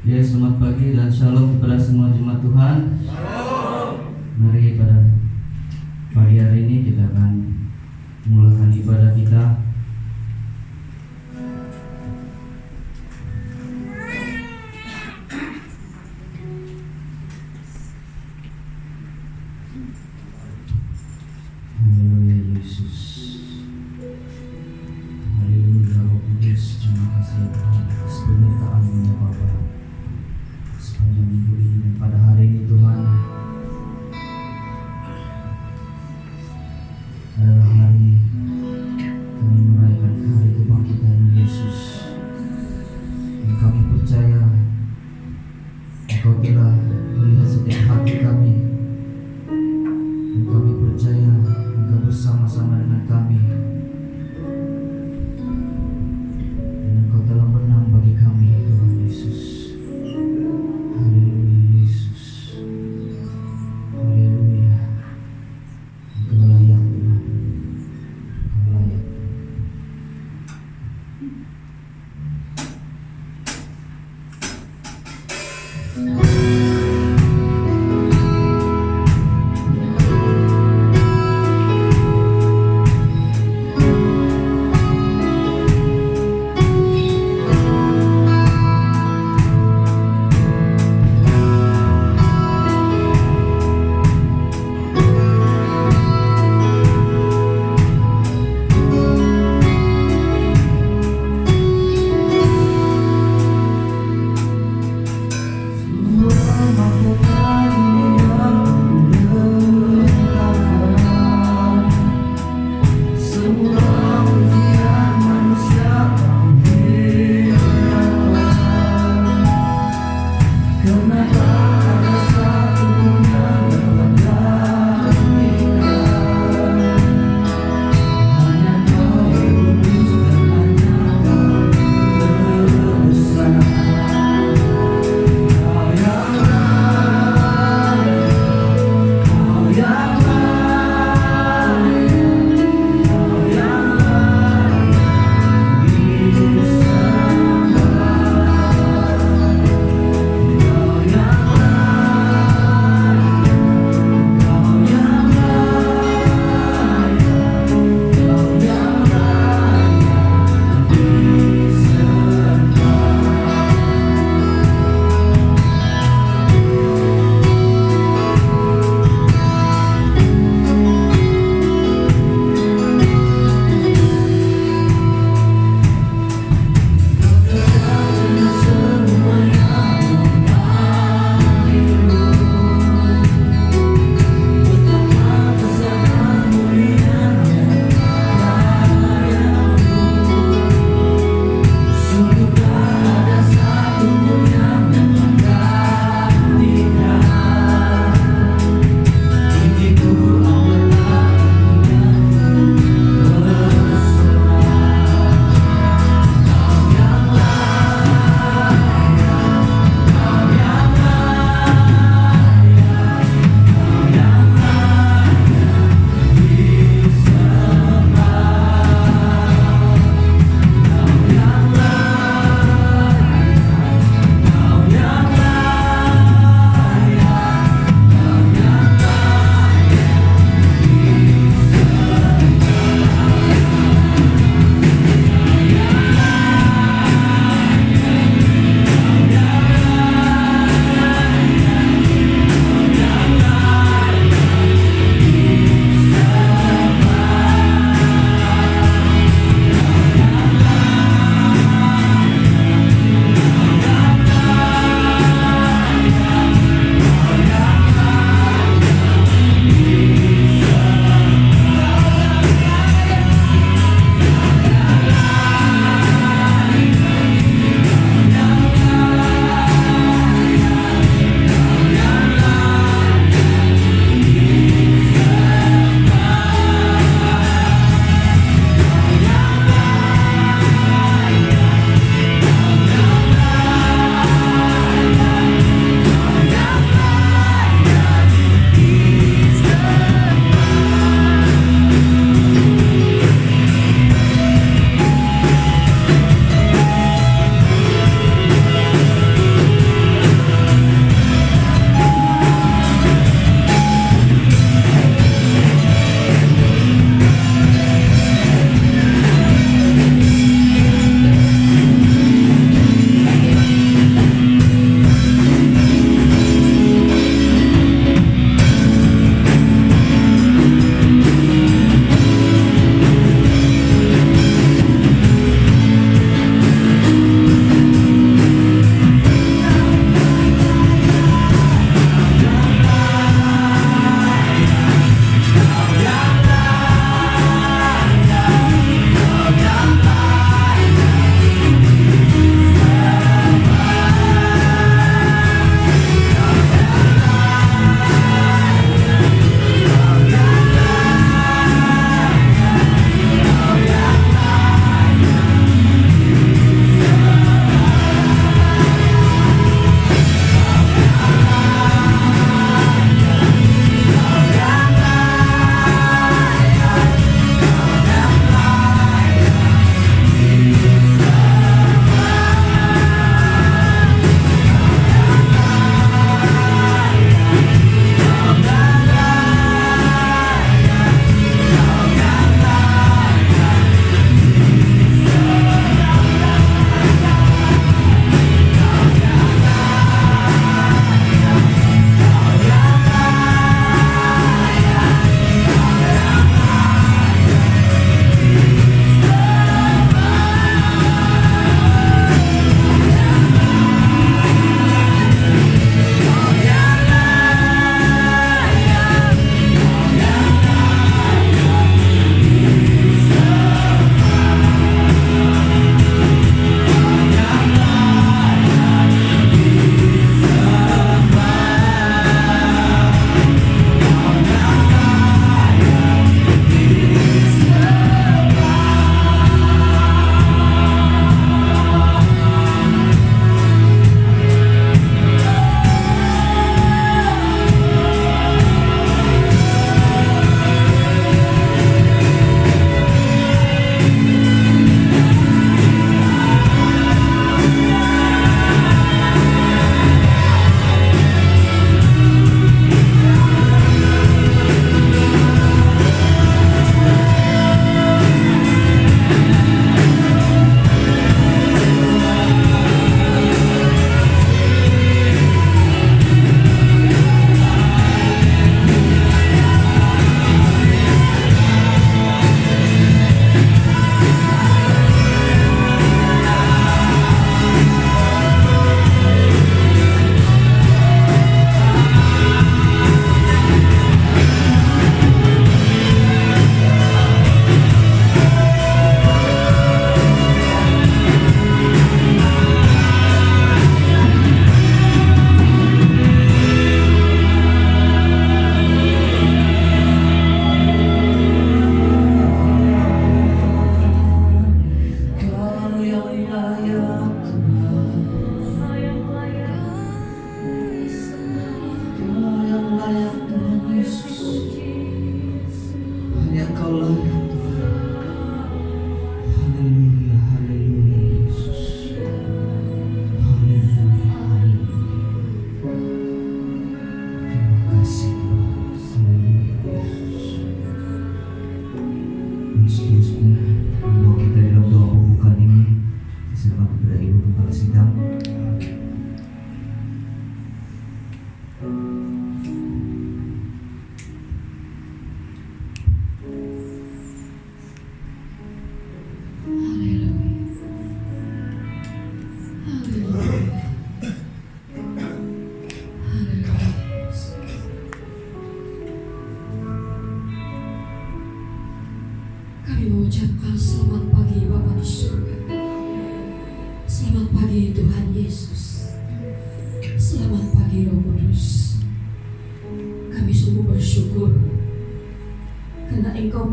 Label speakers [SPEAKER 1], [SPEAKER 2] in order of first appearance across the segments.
[SPEAKER 1] Ya, selamat pagi dan shalom kepada semua jemaat Tuhan. Mari pada pagi hari ini kita akan memulakan ibadah kita. Haleluya Yesus. Haleluya Roh Kudus. Terima kasih ya Tuhan atas penyertaan-Mu ya Bapa. Sepanjang minggu ini dan pada hari ini Tuhan adalah hari kami merayakan hari kebangkitan Yesus. Dan kami percaya Engkau telah melihat setiap hati kami, dan kami percaya Engkau bersama-sama dengan kami, dan Engkau telah menang bagi kami Tuhan Yesus. Haleluya Yesus. Haleluya. Engkau layak Tuhan. Engkau layak.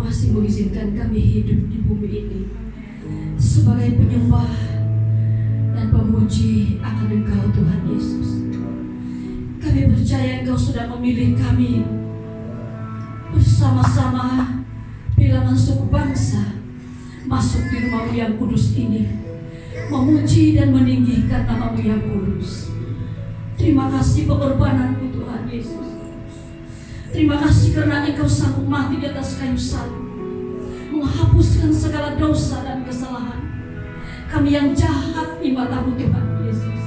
[SPEAKER 2] masih mengizinkan kami hidup di bumi ini sebagai penyembah dan pemuji akan Engkau Tuhan Yesus. Kami percaya Engkau sudah memilih kami bersama-sama bilangan suku bangsa masuk di rumah-Mu yang kudus ini, memuji dan meninggikan nama-Mu yang kudus. Terima kasih pengorbanan-Mu Tuhan Yesus. Terima kasih karena Engkau sanggup mati di atas kayu salib, menghapuskan segala dosa dan kesalahan kami yang jahat di mata-Mu Tuhan Yesus.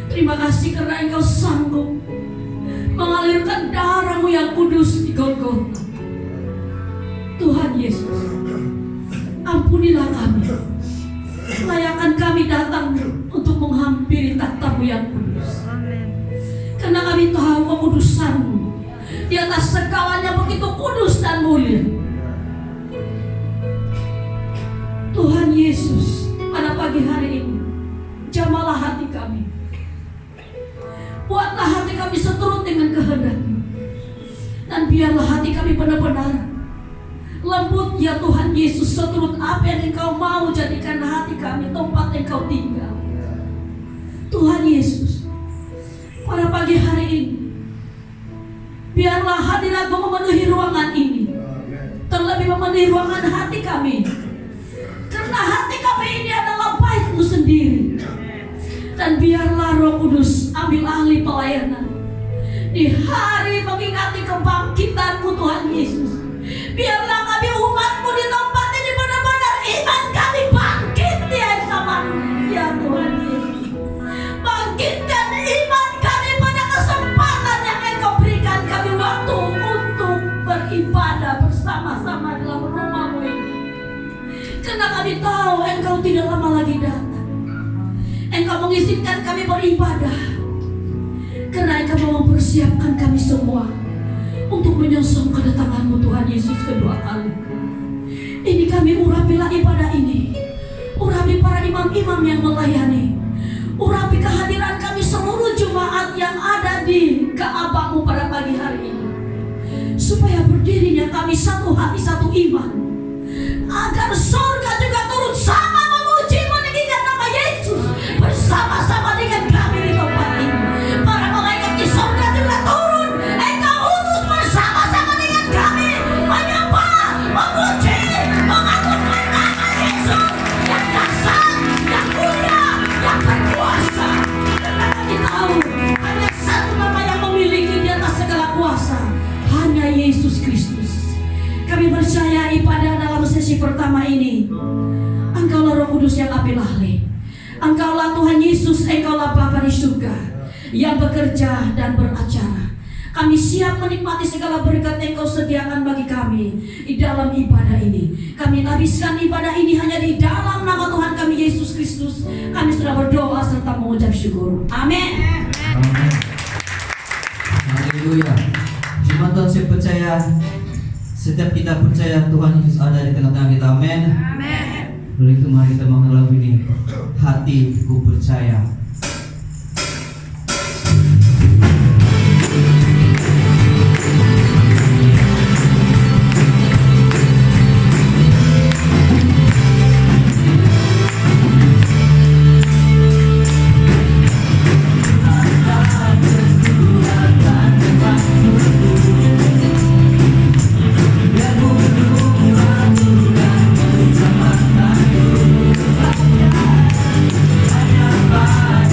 [SPEAKER 2] Terima kasih karena Engkau sanggup mengalirkan darah-Mu yang kudus di Golgota. Tuhan Yesus, ampunilah kami, layakan kami datang untuk menghampiri takhta-Mu yang kudus. Karena kami tahu kekudusan-Mu di atas segalanya begitu kudus dan mulia. Tuhan Yesus, pada pagi hari ini jamahlah hati kami, buatlah hati kami seturut dengan kehendak-Mu, dan biarlah hati kami benar-benar lembut ya Tuhan Yesus, seturut apa yang Engkau mau jadikan hati kami tempat Engkau tinggal. Tuhan Yesus, pada pagi hari ini biarlah hadirat-Mu memenuhi ruangan ini, terlebih memenuhi ruangan hati kami, karena hati kami ini adalah bait-Mu sendiri. Dan biarlah Roh Kudus ambil alih pelayanan di hari mengingati kebangkitan-Mu Tuhan Yesus. Biarlah kami umat-Mu di tempat ini benar-benar iman kami bangkit ya zaman ya Tuhan Yesus. Bangkitkan iman kami pada kesempatan yang Engkau berikan kami waktu untuk beribadah bersama-sama dalam rumah-Mu ini. Karena kami tahu Engkau tidak lama lagi datang. Engkau mengizinkan kami beribadah karena Engkau mau mempersiapkan kami semua untuk menyongsong kedatangan-Mu Tuhan Yesus kedua kali. Ini kami urapilah ibadah ini, urapi para imam-imam yang melayani, urapi kehadiran kami seluruh jemaat yang ada di Ka'bah-Mu pada pagi hari ini, supaya berdirinya kami satu hati satu iman, agar surga juga turut sama memuji meninggikan nama Yesus bersama-sama dengan kami di tempat ini. Para malaikat di surga juga turun, Engkau utus bersama-sama dengan kami menyembah, memuji, mengagungkan nama Yesus yang dasar, yang mulia, yang berkuasa. Karena kami tahu hanya satu nama yang memiliki di atas segala kuasa, hanya Yesus Kristus. Kami percaya ibadah dalam sesi pertama ini, Engkaulah Roh Kudus yang ambil alih. Engkaulah Tuhan Yesus, Engkaulah Bapa di surga yang bekerja dan beracara. Kami siap menikmati segala berkat Engkau sediakan bagi kami di dalam ibadah ini. Kami habiskan ibadah ini hanya di dalam nama Tuhan kami Yesus Kristus. Kami sudah berdoa serta mengucap syukur. Amin.
[SPEAKER 1] Amin. Haleluya. Jemaat Tuhan, saya percaya setiap kita percaya Tuhan Yesus ada di tengah-tengah kita. Amin.
[SPEAKER 2] Amin.
[SPEAKER 1] Oleh itu mari kita mengenal lagu ini, Hatiku Percaya.
[SPEAKER 3] Bye.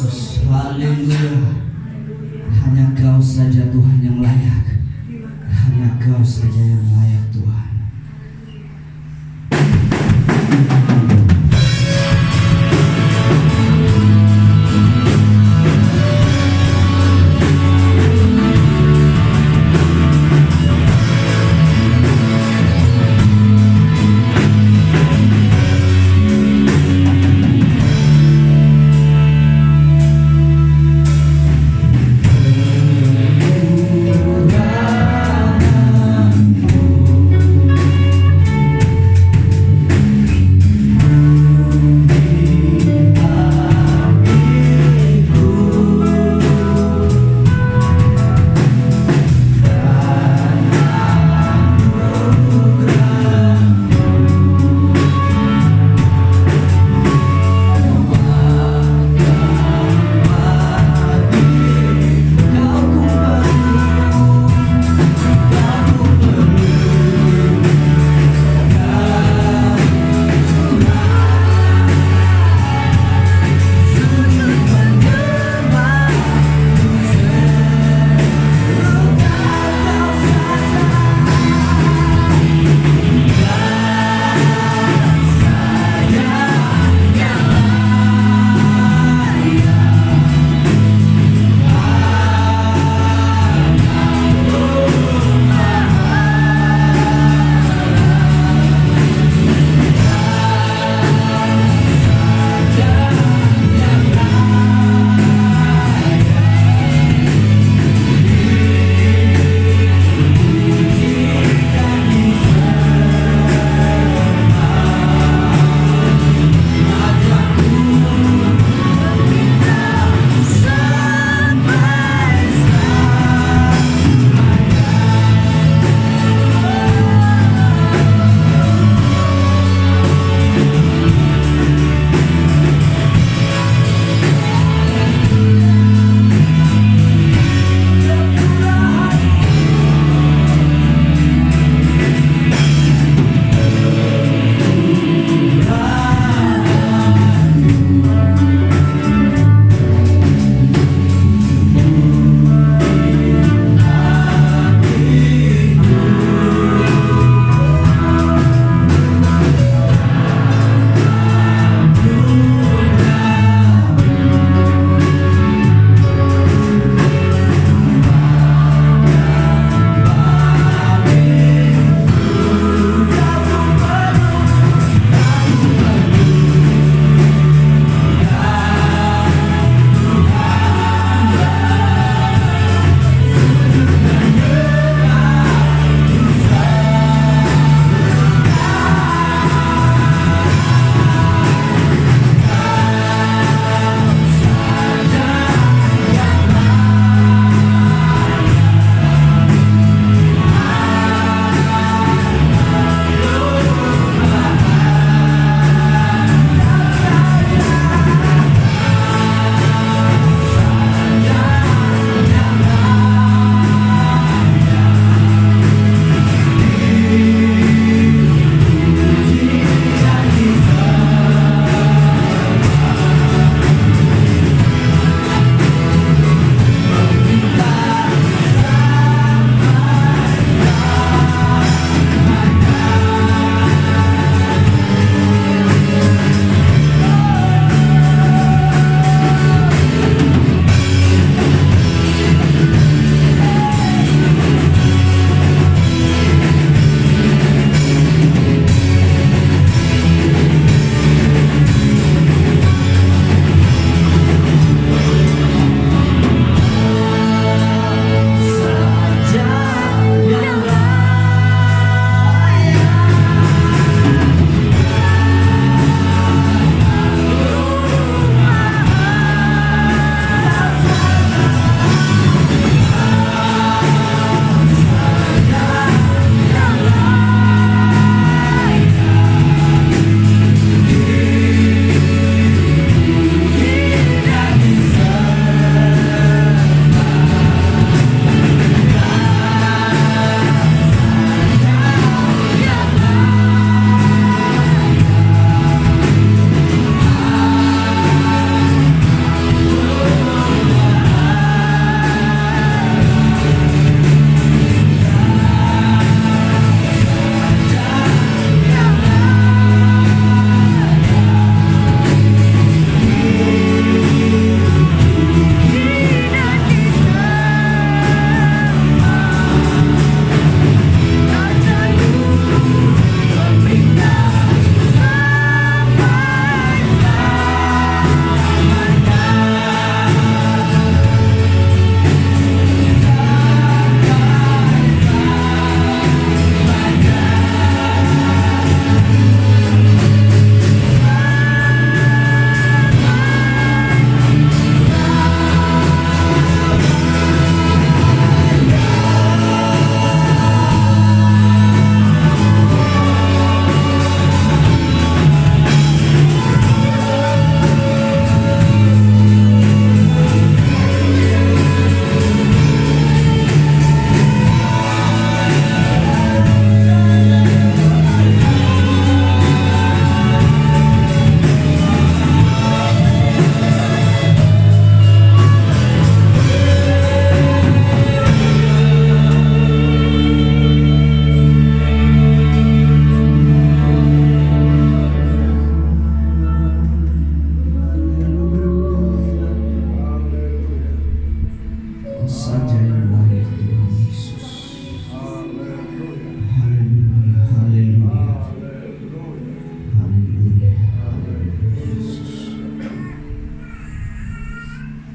[SPEAKER 1] Yesus. Haleluya. Hanya Kau saja Tuhan yang layak. Hanya Kau saja yang layak Tuhan.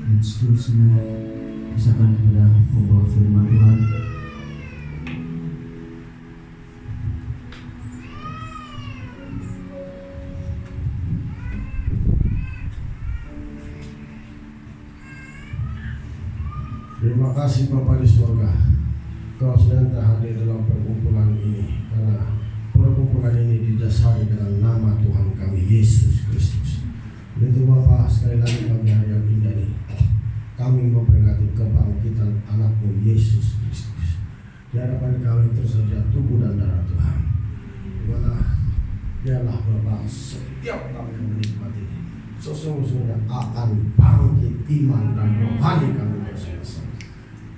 [SPEAKER 1] dan seterusnya. Misalkan kepada pembawa firman Tuhan.
[SPEAKER 3] Terima kasih Bapa di surga, Kau sedang hadir dalam perkumpulan ini, karena perkumpulan ini didasari dengan nama Tuhan kami Yesus Kristus. Itu Bapa, sekali lagi pagi hari yang indah ini kami memperingati kebangkitan anakmu Yesus Kristus. Di hadapan kami tersedia tubuh dan darah Tuhan, dimana dialah Bapa setiap kami yang menikmati sesungguhnya akan bangkit iman dan rohani kami bersama-sama,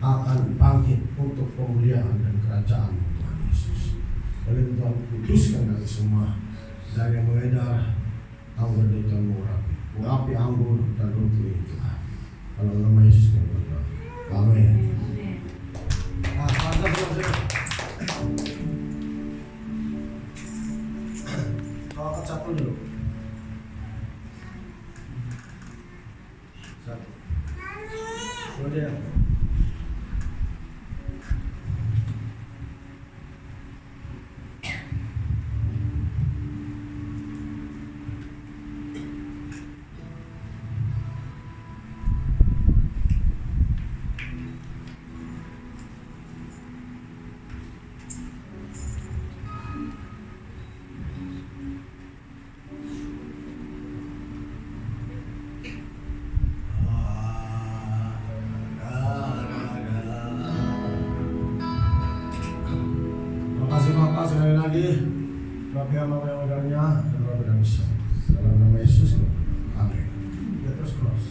[SPEAKER 3] akan bangkit untuk pemuliaan dan kerajaan Tuhan Yesus. Oleh Tuhan kuduskan dari semua, dari yang mengedar anggur dari Tuhan mengurapi anggur dan roti ini Tuhan. Dalam nama Yesus kami berdoa. Amin. Angkat satu dulu. Satu. Kemudian. Maka sekali lagi Bapak yang mengawalnya dan Bapak dan Isa dalam nama Yesus. Amin. Ya terus close.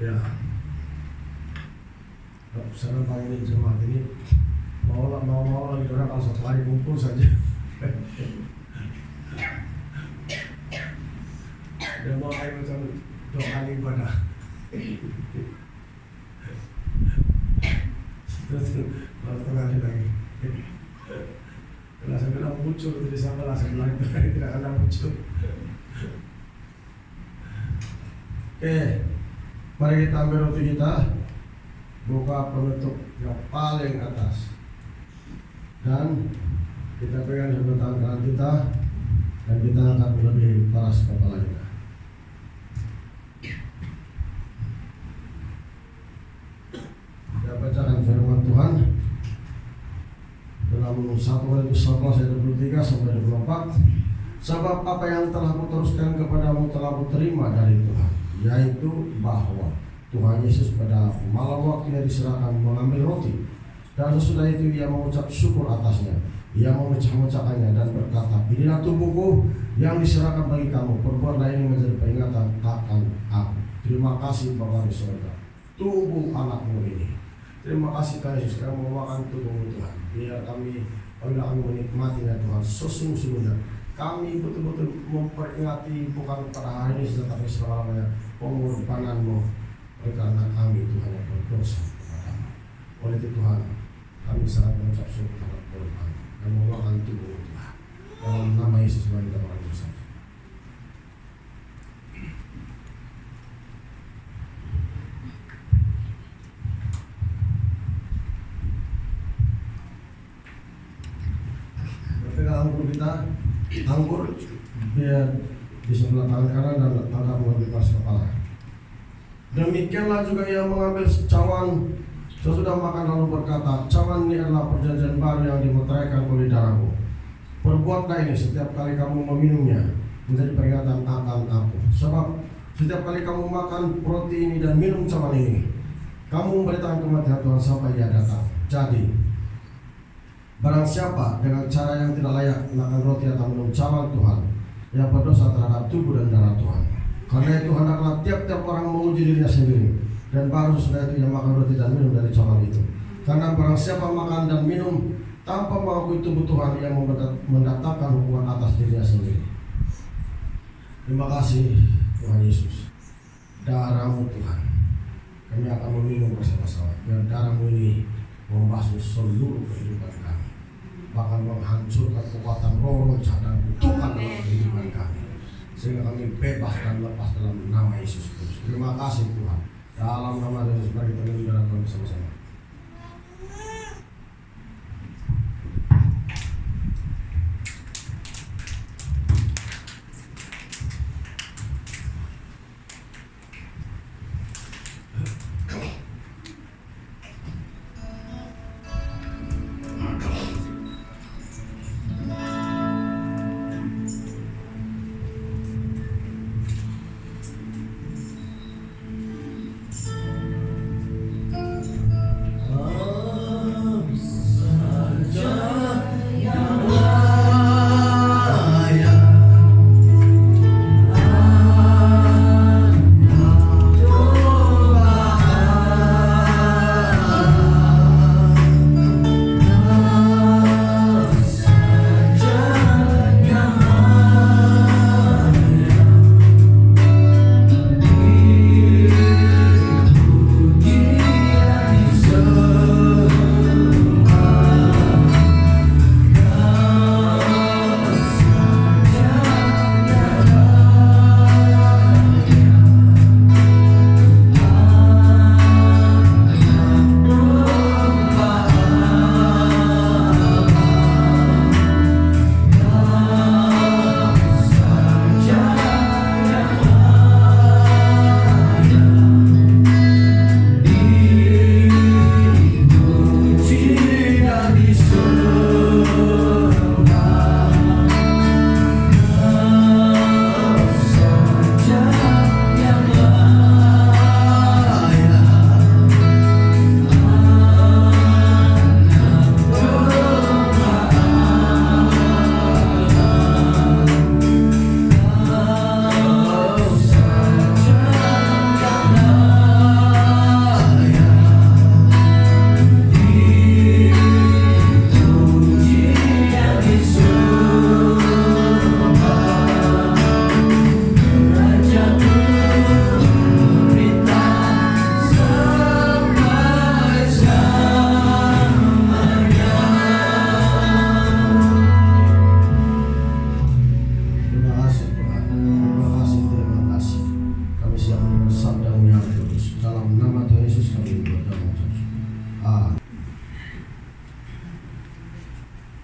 [SPEAKER 3] Ya, saudara ini jemaat ini, maulah mau lagi orang kalau satu hari kumpul saja. Dan mau kayak macam doa ibadah. Terus baru kali lagi. Kalau saya bilang muncul jadi sama lah, saya bilang tidak akan muncul. Oke, mari kita ambil roti kita, buka penutup yang paling atas, dan kita pegang sebelah tangan kanan kita, dan kita angkat lebih paras kepala kita. Kita bacakan firman Tuhan dalam 1 Korintus 11 ayat 23 sampai 24. Sebab apa yang telah kuteruskan kepadamu telah kuterima dari Tuhan, yaitu bahwa Tuhan Yesus pada malam waktu ia diserahkan mengambil roti, dan sesudah itu ia mengucap syukur atasnya, ia memecah-mecahkannya dan berkata, inilah tubuhku yang diserahkan bagi kamu, perbuatlah ini menjadi peringatan akan aku. Terima kasih Bapa di surga, tubuh anakmu ini. Terima kasih Tuhan Yesus, kami memakan tubuhmu Tuhan. Biar kami, apabila kami menikmatinya Tuhan, sesungguhnya kami betul-betul memperingati bukan pada hari ini tetapi selamanya pengorbananmu oleh karena kami Tuhan yang berdosa kepadamu. Oleh itu Tuhan, kami sangat mengucap syukur terhadap korban dan memakan tubuhmu Tuhan. Dalam nama Yesus mari kita berdoa bersama. Anggur kita, anggur biar di sebelah tangan kanan dan angkat mengambil pas kepala. Demikianlah juga ia mengambil cawan sesudah makan lalu berkata, cawan ini adalah perjanjian baru yang dimeteraikan oleh darahku. Perbuatlah ini setiap kali kamu meminumnya menjadi peringatan akan aku. Sebab setiap kali kamu makan roti ini dan minum cawan ini, kamu memberitakan kematian Tuhan sampai ia datang. Jadi barang siapa dengan cara yang tidak layak makan roti atau minum cawan Tuhan, ia berdosa terhadap tubuh dan darah Tuhan. Karena itu hendaklah tiap-tiap orang menguji dirinya sendiri, dan baru sesudah itu ia makan roti dan minum dari cawan itu. Karena barang siapa makan dan minum tanpa mengakui tubuh Tuhan, ia mendatangkan hukuman atas dirinya sendiri. Terima kasih Tuhan Yesus, darah-Mu Tuhan, kami akan meminum bersama-sama. Biar darah-Mu ini membasuh seluruh kehidupan kami, bahkan menghancurkan kekuatan roh dan kutukan dalam kehidupan kami, sehingga kami bebas dan lepas dalam nama Yesus Kristus. Terima kasih Tuhan. Dalam nama Yesus mari kita minum darah Tuhan bersama-sama.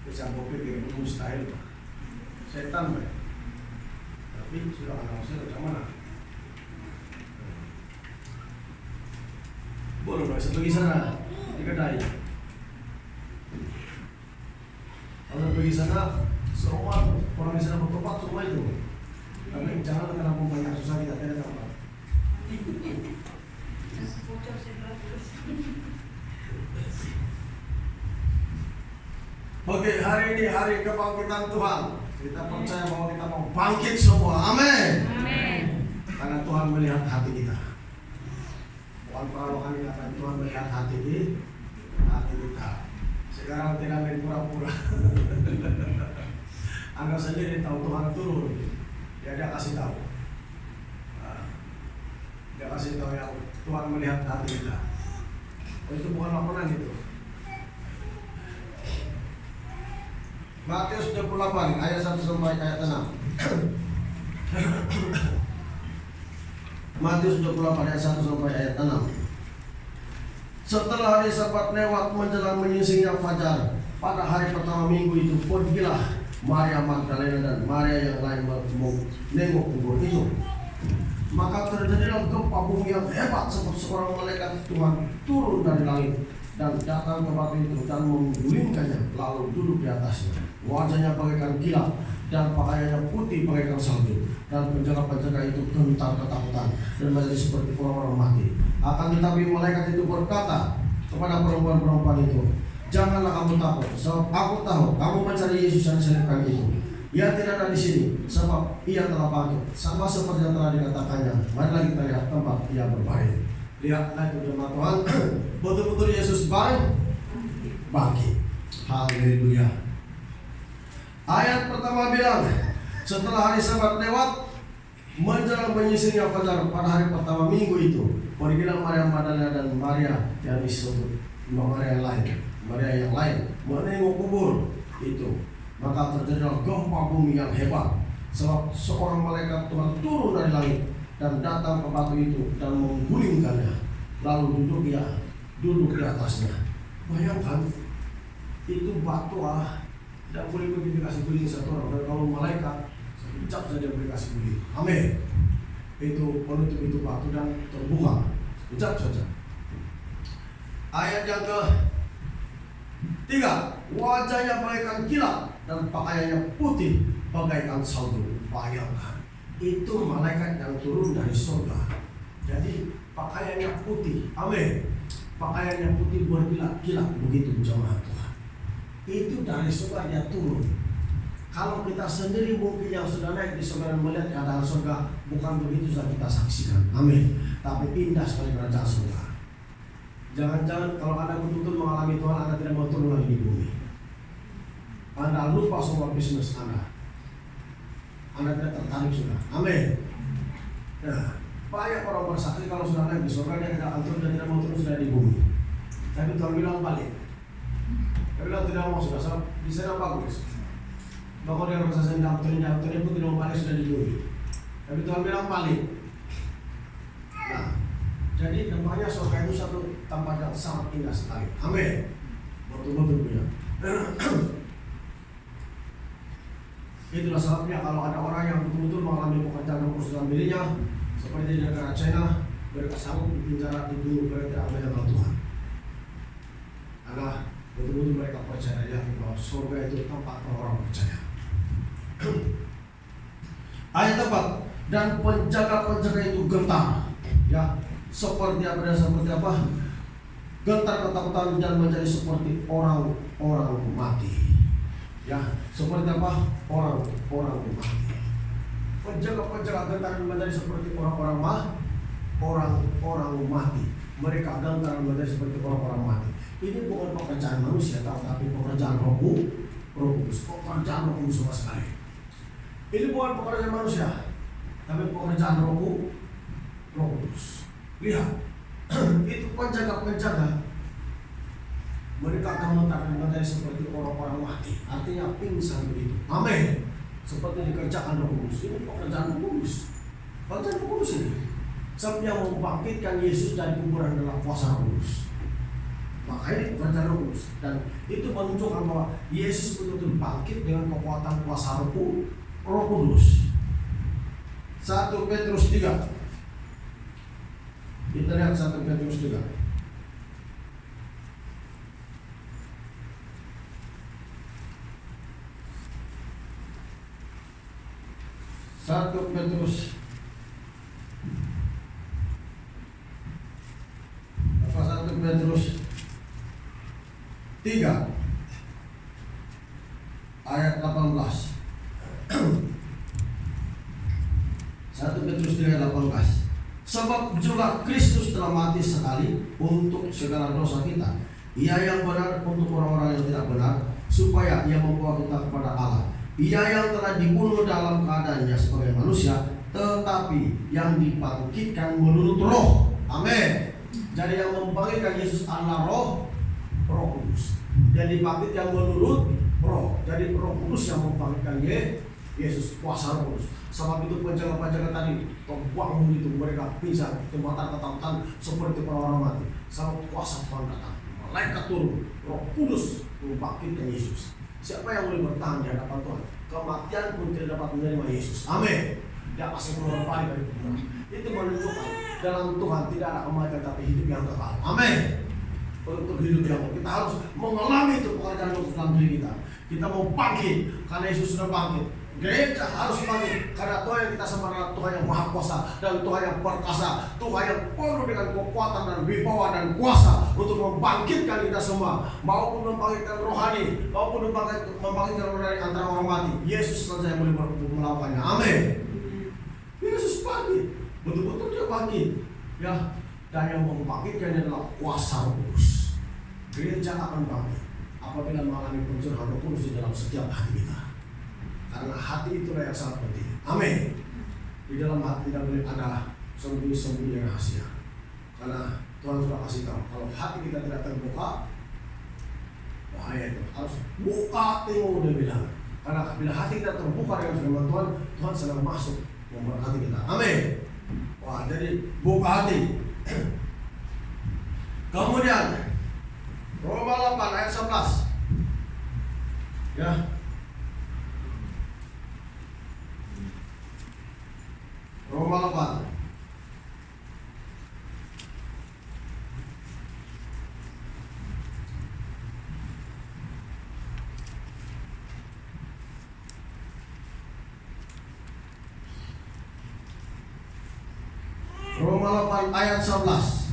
[SPEAKER 3] Bisa berpikir itu mustahil. Setan, Pak. Tapi sudah kenal saya macam mana? Boleh bisa pergi sana di kedai. Kalau pergi sana, semua orang di sana bertobat semua itu. Tapi jangan kenapa banyak susah kita tidak dapat. Oke, hari ini hari kebangkitan Tuhan. Kita percaya bahwa kita mau bangkit semua. Amin. Karena Tuhan melihat hati kita. Bukan perawakan kita, Tuhan melihat hati kita. Sekarang tidak main pura-pura. Anda sendiri tahu Tuhan turun. Dia kasih tahu. Dia kasih tahu yang Tuhan melihat hati kita. Itu bukan laporan itu. Matius 28 ayat 1 sampai ayat 6. Matius 28 ayat 1 sampai ayat 6. Setelah hari Sabat lewat menjelang menyingsingnya fajar, pada hari pertama minggu itu pergilah Maria Magdalena dan Maria yang lain menengok kubur itu. Maka terjadilah gempa bumi yang hebat seperti seorang malaikat Tuhan turun dari langit dan datang ke batu itu dan menggulingkannya lalu duduk di atasnya. Wajahnya bagaikan kilat dan pakaiannya putih bagaikan salju, dan penjaga-penjaga itu gentar ketakutan dan menjadi seperti orang-orang mati. Akan tetapi malaikat itu berkata kepada perempuan-perempuan itu, janganlah kamu takut, sebab aku tahu kamu mencari Yesus yang disalibkan itu. Ia tidak ada di sini, sebab ia telah bangkit, sama seperti yang telah dikatakannya. Marilah kita lihat tempat ia berbaring. Lihatlah itu jemaat Tuhan, betul-betul Yesus bangkit. Haleluya. Ayat pertama bilang, setelah hari Sabat lewat menjelang menyingsingnya fajar pada hari pertama minggu itu, pergilah Maria Magdalena dan Maria yang disebut Maria yang lain menengok kubur itu. Maka terjadilah gempa bumi yang hebat, sebab seorang malaikat Tuhan turun dari langit dan datang ke batu itu dan menggulingkannya, lalu duduk di atasnya. Bayangkan, itu batu tidak boleh begitu kasih guling satu orang. Dan kalau malaikat sekejap saja boleh kasih guling. Amin. Itu penutup itu batu dan terbuka sekejap saja. Ayat yang ke-3, wajahnya bagaikan kilat dan pakaiannya putih bagaikan salju. Bayangkan, itu malaikat yang turun dari surga. Jadi pakaiannya putih. Amin. Pakaiannya putih berkilat-kilat begitu jemaat Tuhan. Itu dari surga dia turun. Kalau kita sendiri mungkin yang sudah naik di surga dan melihat keadaan surga, bukan begitu saja kita saksikan. Amin. Tapi indah sekali kerajaan surga. Jangan-jangan kalau Anda betul-betul mengalami Tuhan, Anda tidak mau turun lagi di bumi. Anda lupa semua bisnis Anda. Anda tidak tertarik sudah. Amin. Nah, banyak orang bersaksi kalau sudah naik di surga dia tidak akan turun dan tidak mau turun sudah di bumi. Tapi Tuhan bilang balik. Dia bilang tidak mau sudah, di sana bagus. Bahkan dia bersaksi tidak pun tidak mau balik sudah di bumi. Tapi Tuhan bilang balik. Nah, jadi nampaknya surga itu satu tempat yang sangat indah sekali. Amin. Betul-betul punya. Itulah sebabnya kalau ada orang yang betul-betul mengalami pekerjaan khusus dalam dirinya, seperti di negara China, mereka sanggup dipenjara dibunuh mereka dengan Tuhan. Karena betul-betul mereka percaya bahwa surga itu tempat orang percaya. Ayat 4, dan penjaga-penjaga itu gentar, ya, seperti apa? Gentar ketakutan dan menjadi seperti orang-orang mati. Ya, seperti apa? Orang-orang mati. Penjaga-penjaga gentar menjadi seperti orang-orang mati. Mereka gentar menjadi seperti orang-orang mati. Ini bukan pekerjaan manusia, tapi pekerjaan Roh Kudus. Pekerjaan Roh Kudus sama sekali. Ini bukan pekerjaan manusia, tapi pekerjaan Roh Kudus. Lihat, itu penjaga-penjaga. Mereka gemetar dan menjadi seperti orang-orang mati. Artinya pingsan begitu. Amin. Seperti dikerjakan Roh Kudus. Ini pekerjaan Roh Kudus. Pekerjaan Roh Kudus ini. Sebab yang membangkitkan Yesus dari kuburan adalah kuasa Roh Kudus. Maka ini pekerjaan Roh Kudus, dan itu menunjukkan bahwa Yesus betul-betul bangkit dengan kekuatan kuasa Roh Kudus. 1 Petrus 3. Kita lihat 1 Petrus 3. 1 Petrus 3 ayat 18. 1 Petrus 3 ayat 18. Sebab juga Kristus telah mati sekali untuk segala dosa kita, Ia yang benar untuk orang-orang yang tidak benar, supaya Ia membawa kita kepada Allah. Ia yang telah dibunuh dalam keadaannya sebagai manusia, tetapi yang dibangkitkan menurut Roh. Amin. Jadi yang membangkitkan Yesus adalah Roh Kudus. Yang dibangkitkan menurut Roh. Jadi Roh Kudus yang membangkitkan Yesus, kuasa Roh Kudus. Sebab itu penjaga-penjaga tadi terbangun itu, mereka pingsan, jembatan ketakutan seperti orang-orang mati. Sebab kuasa Tuhan datang, malaikat turun, Roh Kudus membangkitkan Yesus. Siapa yang boleh bertahan di hadapan Tuhan? Kematian pun tidak dapat menerima Yesus. Amin. Dia pasti keluar balik dari kubur. Itu menunjukkan dalam Tuhan tidak ada kematian, tapi hidup yang kekal. Amin. Untuk hidup yang kekal, kita harus mengalami itu pekerjaan Roh Kudus dalam diri kita. Kita mau bangkit karena Yesus sudah bangkit. Gereja harus bangkit karena Tuhan yang kita sembah adalah Tuhan yang maha kuasa dan Tuhan yang perkasa, Tuhan yang penuh dengan kekuatan dan wibawa dan kuasa untuk membangkitkan kita semua, maupun membangkitkan rohani, maupun membangkitkan roh dari antara orang mati. Yesus saja yang boleh melakukannya. Amin. Yesus bangkit, betul-betul dia bangkit, ya. Dan yang membangkitkannya adalah kuasa Roh Kudus. Gereja akan bangkit apabila mengalami pencurahan Roh Kudus di dalam setiap hati kita. Karena hati itulah yang sangat penting. Amin. Di dalam hati tidak boleh ada sembunyi-sembunyi rahasia. Karena Tuhan sudah kasih tahu, kalau hati kita tidak terbuka, bahaya itu. Harus buka hatimu, dia bilang. Karena bila hati kita terbuka dengan firman Tuhan, Tuhan sedang masuk memberkati kita. Amin. Wah, jadi buka hati. Kemudian Roma 8 ayat 11. Ya. Roma 8. Roma 8 ayat 11.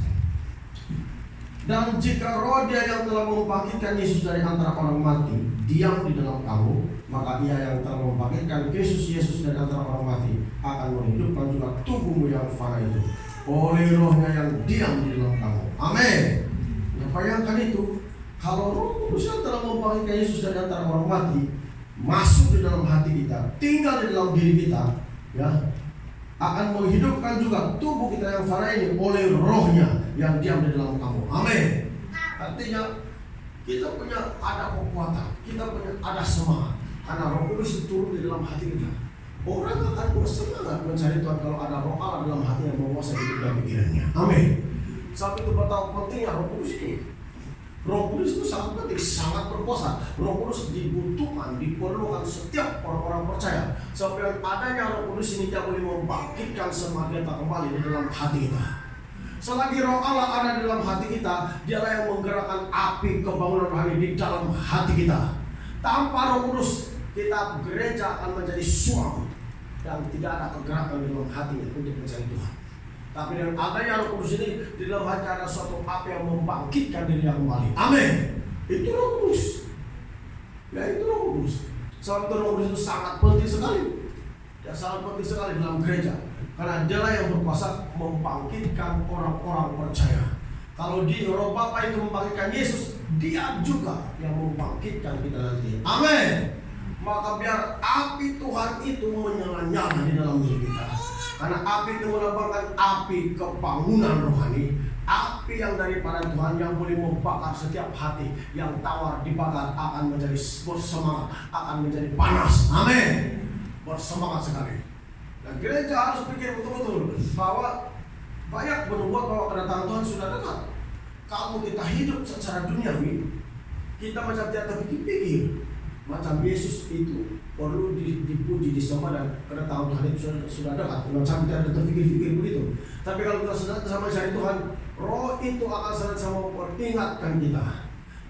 [SPEAKER 3] Dan jika roh Dia yang telah membangkitkan Yesus dari antara orang mati diam di dalam kamu, maka Ia yang telah membangkitkan Kristus Yesus dari antara orang mati akan menghidupkan juga tubuhmu yang fana itu oleh Rohnya yang diam di dalam kamu. Amin. Nah, bayangkan itu, kalau Roh Kudus yang telah membangkitkan Yesus dari antara orang mati masuk di dalam hati kita, tinggal di dalam diri kita, ya, akan menghidupkan juga tubuh kita yang fana ini oleh Rohnya yang diam di dalam kamu. Amin. Artinya kita punya ada kekuatan, kita punya ada semangat karena Roh Kudus turun di dalam hati kita. Orang akan bersemangat mencari Tuhan kalau ada Roh Allah dalam hati yang menguasai hidup dan pikirannya. Amin. Sampai itu betapa pentingnya Roh Kudus itu. Roh Kudus itu sangat penting, sangat berkuasa. Roh Kudus dibutuhkan, diperlukan setiap orang-orang percaya. Sampai adanya Roh Kudus ini dia boleh membangkitkan semangat kita kembali di dalam hati kita. Selagi Roh Allah ada di dalam hati kita, Dialah yang menggerakkan api kebangunan rohani di dalam hati kita. Tanpa Roh Kudus, kita gereja akan menjadi suam dan tidak ada kegerakan di dalam hatinya untuk mencari Tuhan. Tapi dengan adanya Roh Kudus ini, di dalam hati ada suatu api yang membangkitkan dirinya kembali. Amin. Itu Roh Kudus. Ya, itu Roh Kudus. Sebab itu Roh Kudus itu sangat penting sekali. Ya, sangat penting sekali dalam gereja. Karena Dialah yang berkuasa membangkitkan orang-orang percaya. Kalau di Roh Bapa itu membangkitkan Yesus, Dia juga yang membangkitkan kita nanti. Amin. Maka biar api Tuhan itu menyala-nyala di dalam diri kita. Karena api itu melambangkan api kebangunan rohani, api yang daripada Tuhan yang boleh membakar setiap hati yang tawar dibakar akan menjadi bersemangat, akan menjadi panas. Amin. Bersemangat sekali. Dan gereja harus pikir betul-betul bahwa banyak berbuat bahwa kedatangan Tuhan sudah dekat. kalau kita hidup secara duniawi, kita macam tidak terpikir-pikir. Macam Yesus itu perlu dipuji, disembah, dan kedatangan Tuhan itu sudah dekat. Macam tidak terpikir-pikir begitu. Tapi kalau kita sedang sama cari Tuhan, Roh itu akan senantiasa memperingatkan kita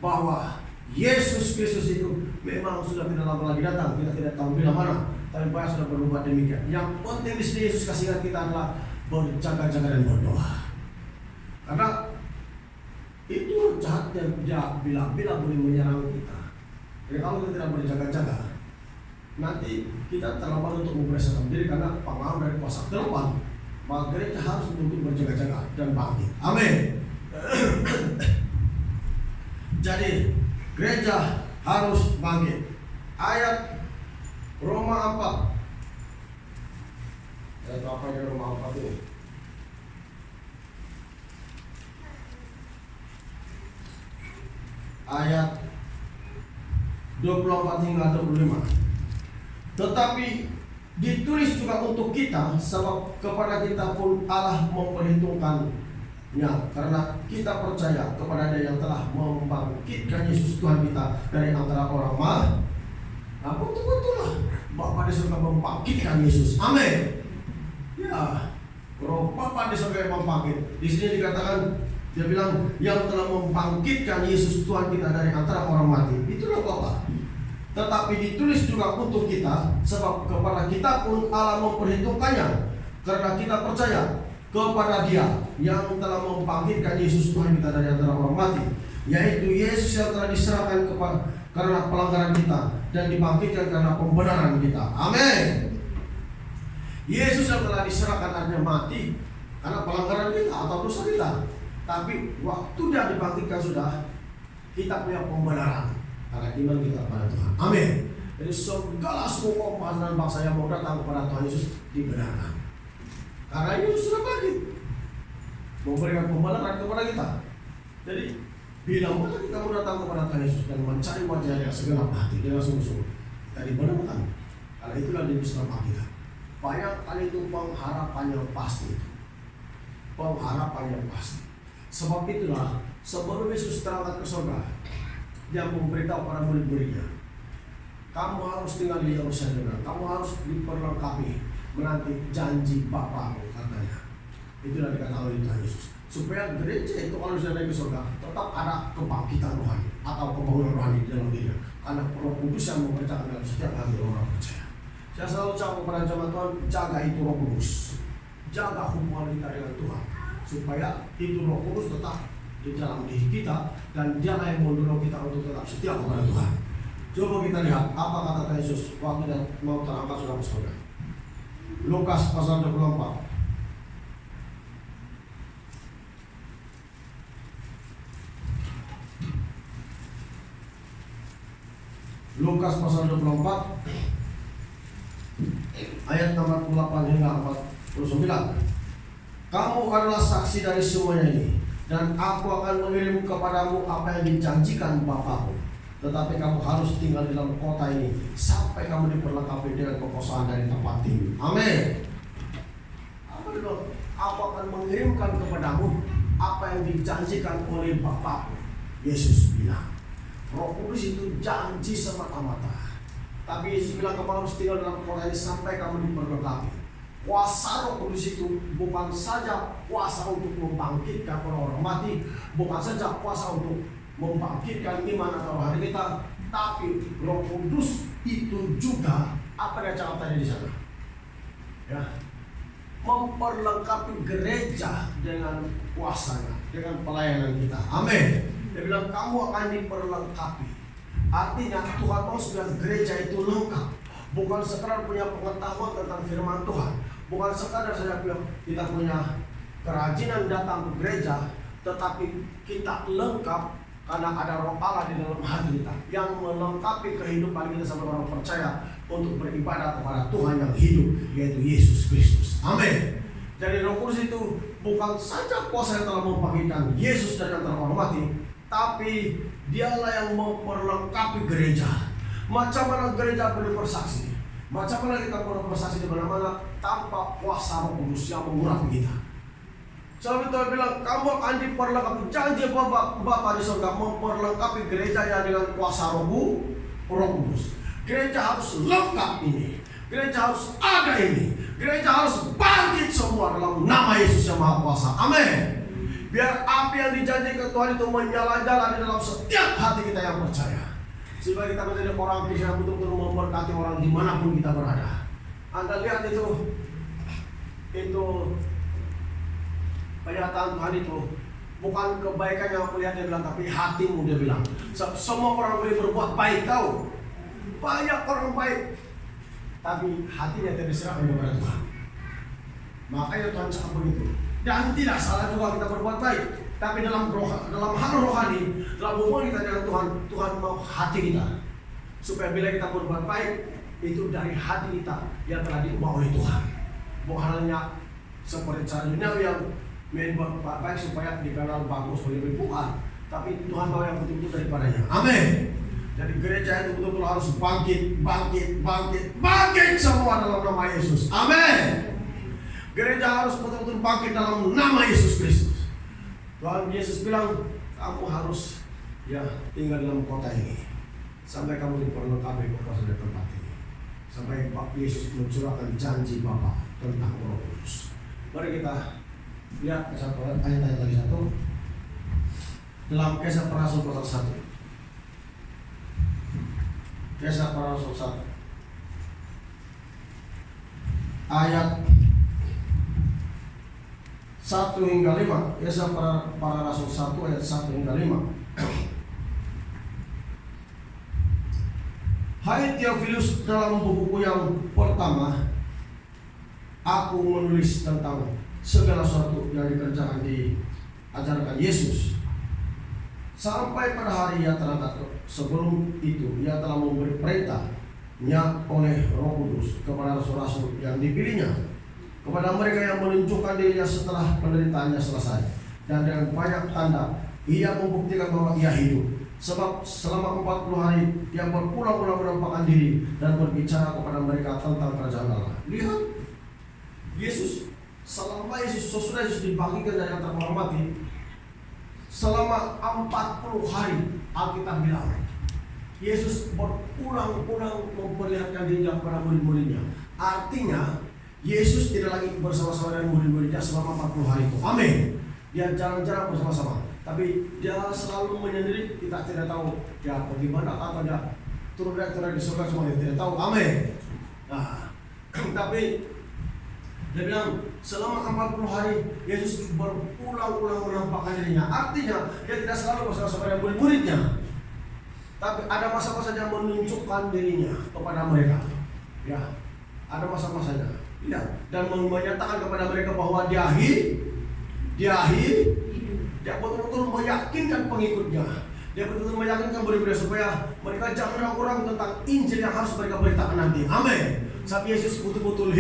[SPEAKER 3] bahwa Yesus Kristus itu memang sudah tidak lama lagi datang. Kita tidak tahu bila mana, tapi banyak sudah berubah demikian. Yang penting di sini Yesus kasihkan kita adalah berjaga-jaga dan berdoa. Karena itu jahatnya bila boleh menyerang kita. Jadi kalau kita tidak berjaga-jaga, nanti kita terlambat untuk mempersiapkan diri karena pengaruh dari kuasa terlalu. Maka gereja harus untuk berjaga-jaga dan bangkit. Amin. Jadi gereja harus bangkit. Ayat Roma 4. Ayat apa ya Roma 4 ini? Ayat 24 hingga 25. Tetapi ditulis juga untuk kita, sebab kepada kita pun Allah memperhitungkannya, karena kita percaya kepada Dia yang telah membangkitkan Yesus Tuhan kita dari antara orang mati. Nah, betul-betul lah Bapa di surga membangkitkan Yesus. Amin. Ya, Roh Bapa di surga yang membangkit. Di sini dikatakan, dia bilang yang telah membangkitkan Yesus Tuhan kita dari antara orang mati. Itulah Bapa. Tetapi ditulis juga untuk kita, sebab kepada kita pun Allah memperhitungkannya, karena kita percaya kepada Dia yang telah membangkitkan Yesus Tuhan kita dari antara orang mati, yaitu Yesus yang telah diserahkan karena pelanggaran kita dan dibangkitkan karena pembenaran kita. Amin. Yesus yang telah diserahkan artinya mati karena pelanggaran kita atau dosa kita, tapi waktu Dia dibangkitkan sudah kita punya pembenaran karena iman kita kepada Tuhan. Amin. Jadi segala suku kaum dan bangsa yang mau datang kepada Tuhan Yesus dibenarkan karena Yesus sudah bangkit, memberikan pembenaran kepada kita. Jadi bila mana kita mau datang kepada Tuhan Yesus dan mencari wajah Dia segenap hati dengan sungguh-sungguh, kita dibenarkan. Karena itulah di dalam kita. Banyak kali itu pengharapan yang pasti. Pengharapan yang pasti. Sebab itulah sebelum Yesus terangkat ke surga, Dia memberitahu para murid-muridnya, kamu harus tinggal di Yerusalem, kamu harus diperlengkapi menanti janji Bapa-Mu, katanya. Itulah dikatakan oleh Tuhan Yesus, supaya gereja itu kalau sudah naik ke surga tetap ada kebangkitan rohani atau kebangunan rohani di dalam dirinya, karena Roh Kudus yang mengerjakan dalam setiap hati orang percaya. Saya selalu ucapkan kepada jemaat Tuhan, jaga itu Roh Kudus, jaga hubungan kita dengan Tuhan, supaya itu Roh Kudus tetap di dalam diri kita, dan Dialah yang mendorong kita untuk tetap setia kepada Tuhan. Coba kita lihat apa kata Tuhan Yesus waktu Dia mau terangkat sudah ke surga. Lukas pasal 24. Lukas pasal 24 ayat 48 hingga 49. Kamu adalah saksi dari semuanya ini, dan aku akan mengirim kepadamu apa yang dijanjikan Bapa-Ku. Tetapi kamu harus tinggal di dalam kota ini sampai kamu diperlengkapi dengan kekuasaan dari tempat tinggi. Amin. Apa itu? Aku akan mengirimkan kepadamu apa yang dijanjikan oleh Bapa-Ku. Yesus bilang, Roh Kudus itu janji semata-mata. Tapi Yesus bilang kamu harus tinggal dalam kota ini sampai kamu diperlengkapi. Kuasa Roh Kudus itu bukan saja kuasa untuk membangkitkan orang-orang mati, bukan saja kuasa untuk membangkitkan iman atau rohani kita, tapi Roh Kudus itu juga apa yang Dia tadi di sana, ya, memperlengkapi gereja dengan kuasanya, dengan pelayanan kita. Amin. Dia bilang kamu akan diperlengkapi. Artinya Tuhan mau supaya gereja itu lengkap, bukan sekadar punya pengetahuan tentang firman Tuhan, bukan sekadar saja kita punya kerajinan datang ke gereja, tetapi kita lengkap karena ada Roh Allah di dalam hati kita yang melengkapi kehidupan kita sebagai orang percaya untuk beribadah kepada Tuhan yang hidup, yaitu Yesus Kristus. Amin. Jadi Roh Kudus itu bukan saja kuasa yang telah membangkitkan Yesus dari antara orang mati, tapi Dialah yang memperlengkapi gereja. Macam mana gereja boleh bersaksi? Macam mana kita boleh bersaksi di mana-mana tanpa kuasa Roh Kudus yang mengurapi kita? Sampai Tuhan bilang, kamu akan diperlengkapi. Janji Bapa di surga memperlengkapi gerejanya dengan kuasa Roh Kudus. Gereja harus lengkap ini. Gereja harus ada ini. Gereja harus bangkit semua dalam nama Yesus yang Maha Kuasa. Amin. Biar api yang dijanjikan Tuhan itu menyala-nyala di dalam setiap hati kita yang percaya. Sehingga kita menjadi orang Kristen yang betul-betul memberkati orang dimanapun kita berada. Anda lihat itu pernyataan Tuhan itu bukan kebaikan yang aku lihat dia bilang, tapi hatimu dia bilang. Semua orang boleh berbuat baik tahu. Banyak orang baik, tapi hatinya tidak diserahkan kepada Tuhan. Makanya Tuhan cakap begitu. Dan tidak salah juga kita berbuat baik, tapi dalam hal rohani, dalam hubungan kita dengan Tuhan, Tuhan mau hati kita. Supaya bila kita berbuat baik, itu dari hati kita yang telah diubah oleh Tuhan. Bukan hanya seperti cara dunia yang berbuat baik supaya dikenal bagus oleh bukan, tapi Tuhan mau yang betul-betul daripadanya. Amin. Jadi gereja itu betul-betul harus bangkit semua dalam nama Yesus. Amin. Gereja harus betul-betul bangkit dalam nama Yesus Kristus. Tuhan Yesus bilang, kamu harus tinggal dalam kota ini sampai kamu diperlengkapi kekuasaan dari tempat ini. Sampai Yesus mencurahkan janji Bapa tentang Roh Kudus. Mari kita lihat ayat lagi satu dalam Kisah Para Rasul pasal 1. Kisah Para Rasul 1 ayat 1 hingga 5. Kisah Para Rasul 1 ayat 1 hingga 5. Hai Theophilus, dalam buku yang pertama aku menulis tentang segala sesuatu yang dikerjakan diajarkan Yesus sampai pada hari yang telah datang. Sebelum itu ia telah memberi perintahnya oleh Roh Kudus kepada rasul-rasul yang dipilihnya, kepada mereka yang menunjukkan dirinya setelah penderitaannya selesai, dan dengan banyak tanda ia membuktikan bahwa ia hidup. Sebab selama 40 hari dia berulang-ulang menampakkan diri dan berbicara kepada mereka tentang kerajaan Allah. Lihat, sesudah Yesus dibangkitkan dari antara orang mati, selama 40 hari Alkitab bilang Yesus berulang-ulang memperlihatkan dirinya kepada murid-muridnya. Artinya Yesus tidak lagi bersama-sama dengan murid-muridnya selama 40 hari itu. Amin. Dia jarang-jarang bersama-sama, tapi dia selalu menyendiri. Kita tidak tahu dia bagaimana, atau dia turun di surga semua, dia tidak tahu. Amin. Nah, tapi dia bilang selama 40 hari Yesus berulang-ulang menampakkan dirinya. Artinya dia tidak selalu bersama-sama dengan murid-muridnya, tapi ada masa-masa dia menunjukkan dirinya kepada mereka. Ya, ada masa-masanya. Ya, dan menyatakan kepada mereka bahwa dia betul-betul meyakinkan pengikutnya. Dia betul-betul meyakinkan murid-muridnya supaya mereka jangan ragu-ragu tentang Injil yang harus mereka beritakan nanti. Amin. Sampai Yesus betul-betul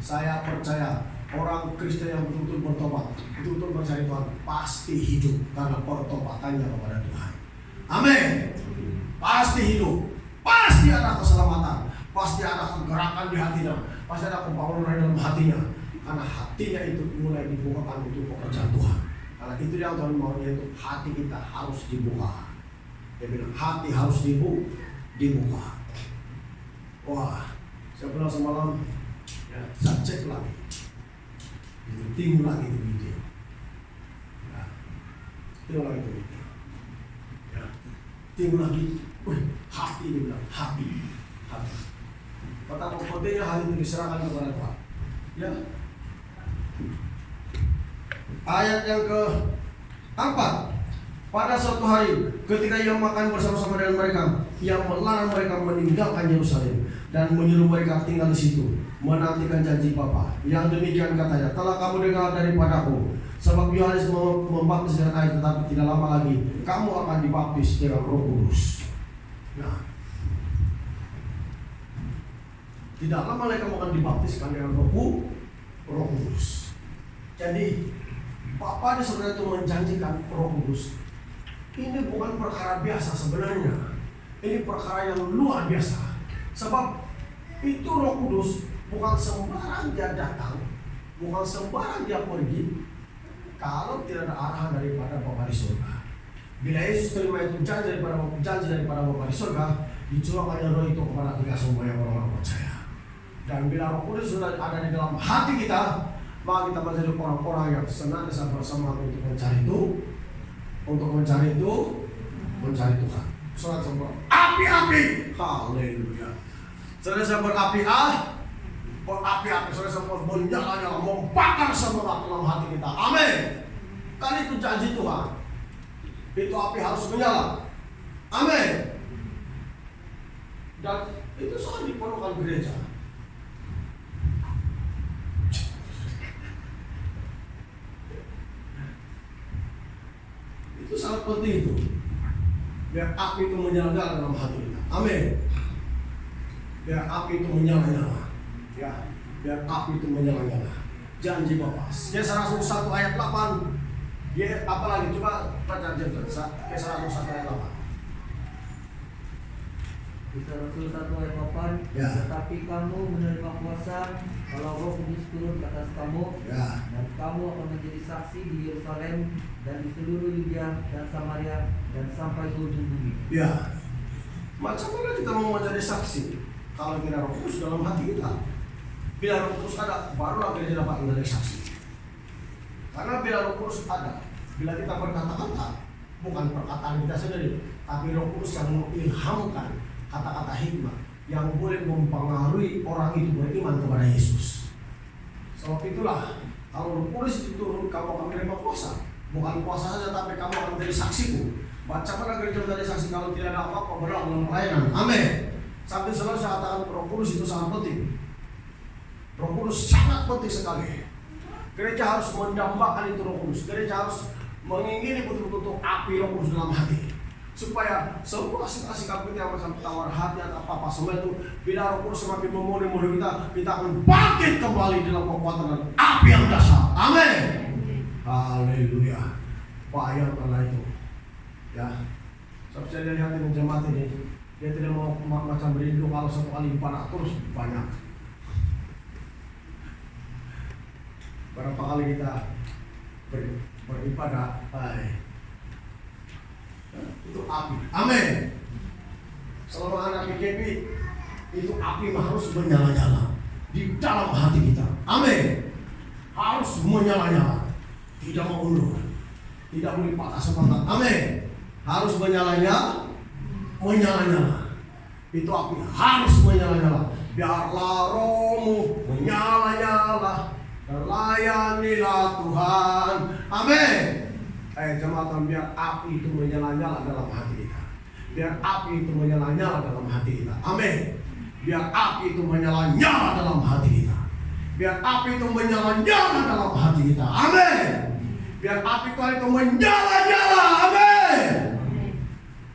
[SPEAKER 3] saya percaya orang Kristen yang betul-betul bertobat, betul-betul mencari Tuhan, pasti hidup karena pertobatannya kepada Tuhan. Amin. Pasti hidup, pasti ada keselamatan, pasti ada kegerakan di hatinya, pasti ada pembangunan dalam hatinya, karena hatinya itu mulai dibukakan untuk pekerjaan Tuhan. Karena itu yang Tuhan mau, yaitu hati kita harus dibuka. Dia bilang hati harus dibuka. Wah, saya bilang semalam, saya cek lagi, tinggal lagi itu video, tinggal lagi itu video, tinggal lagi, hati dia bilang hati. Betapa pentingnya hal itu diserahkan kepada Tuhan. Ya. Ayat yang ke-4. Pada suatu hari ketika ia makan bersama-sama dengan mereka, ia melarang mereka meninggalkan Yerusalem dan menyuruh mereka tinggal di situ, menantikan janji Bapa. Yang demikian katanya, telah kamu dengar daripadaku, sebab Yohanes membaptis dengan air, tetapi tidak lama lagi kamu akan dibaptis dengan Roh Kudus. Nah, tidak lama lagi kamu akan dibaptiskan dengan Roh Kudus. Jadi Bapa di surga itu menjanjikan Roh Kudus. Ini bukan perkara biasa sebenarnya. Ini perkara yang luar biasa. Sebab itu Roh Kudus bukan sembarang dia datang, bukan sembarang dia pergi kalau tidak ada arahan daripada Bapa di surga. Bila Yesus terima itu janji daripada Bapa di surga, dicurahkannya roh itu kepada kita semua yang orang-orang percaya. Dan bila Roh Kudus sudah ada di dalam hati kita, maka kita menjadi orang-orang yang senantiasa bersemangat untuk mencari Tuhan. Saudara semua api-api, haleluya. Saudara berapi-api, saudara semua menyala-nyala, membakar semangat dalam hati kita. Amin. Kan itu janji Tuhan. Itu api harus menyala. Amin. Dan itu sangat diperlukan gereja. Itu sangat penting itu. Biar api itu menyala-nyala dalam hati kita. Amin. Biar api itu menyala-nyala. Ya, biar api itu menyala-nyala. Janji Bapa. Kisah Rasul 1 ayat 8. Ya, apalagi coba baca aja Kisah Rasul 1 ayat 8.
[SPEAKER 4] Kisah Rasul 1 ayat 8.
[SPEAKER 3] Ya.
[SPEAKER 4] Tetapi kamu menerima kuasa kalau Roh Kudus turun ke atas kamu,
[SPEAKER 3] Ya.
[SPEAKER 4] dan kamu akan menjadi saksi di Yerusalem dan di seluruh Yudea dan Samaria dan sampai ke ujung bumi.
[SPEAKER 3] Ya. Macam mana kita mau menjadi saksi kalau tidak Roh Kudus dalam hati kita? Bila Roh Kudus ada, barulah gereja dapat menjadi saksi. Karena bila Roh Kudus ada, bila kita berkata-kata, bukan perkataan kita sendiri, tapi Roh Kudus yang mengilhamkan kata-kata hikmah yang boleh mempengaruhi orang itu beriman kepada Yesus. Sebab itulah, kalau Roh Kudus itu turun, kamu akan menerima kuasa. Bukan kuasa saja, tapi kamu akan menjadi saksiku. Baca mana gereja menjadi saksi kalau tidak ada apa-apa berlaku dalam pelayanan. Amin. Sampai selalu saya katakan Roh Kudus itu sangat penting. Roh Kudus sangat penting sekali. Gereja harus mendambakan itu Roh Kudus. Gereja harus mengingini betul-betul api Roh Kudus dalam hati. Supaya semua sikap kita yang macam tawar hati atau apa-apa semua itu, bila Roh Kudus semakin memulai kita akan bangkit kembali dalam kekuatan dan api yang dahsyat. Amin. Haleluya. Bayangkanlah itu. Ya. Sebab saya lihat di jemaat ini, dia tidak mau macam berindu kalau satu kali ibadah terus banyak. Berapa kali kita beribadah, itu api. Amin. Selama anak PKP itu api harus menyala-nyala di dalam hati kita. Amin. Harus menyala-nyala, tidak mau mundur, tidak boleh patah semangat. Amin. Harus menyala-nyala. Itu api harus menyala-nyala. Biarlah rohmu menyala-nyala, layanilah Tuhan. Amin. Jemaat, biar api itu menyala-nyala dalam hati kita. Biar api itu menyala-nyala dalam hati kita. Amin. Biar api itu menyala-nyala dalam hati kita. Biar api itu menyala-nyala dalam hati kita. Amin. Biar api Tuhan itu menyala-nyala. Amin.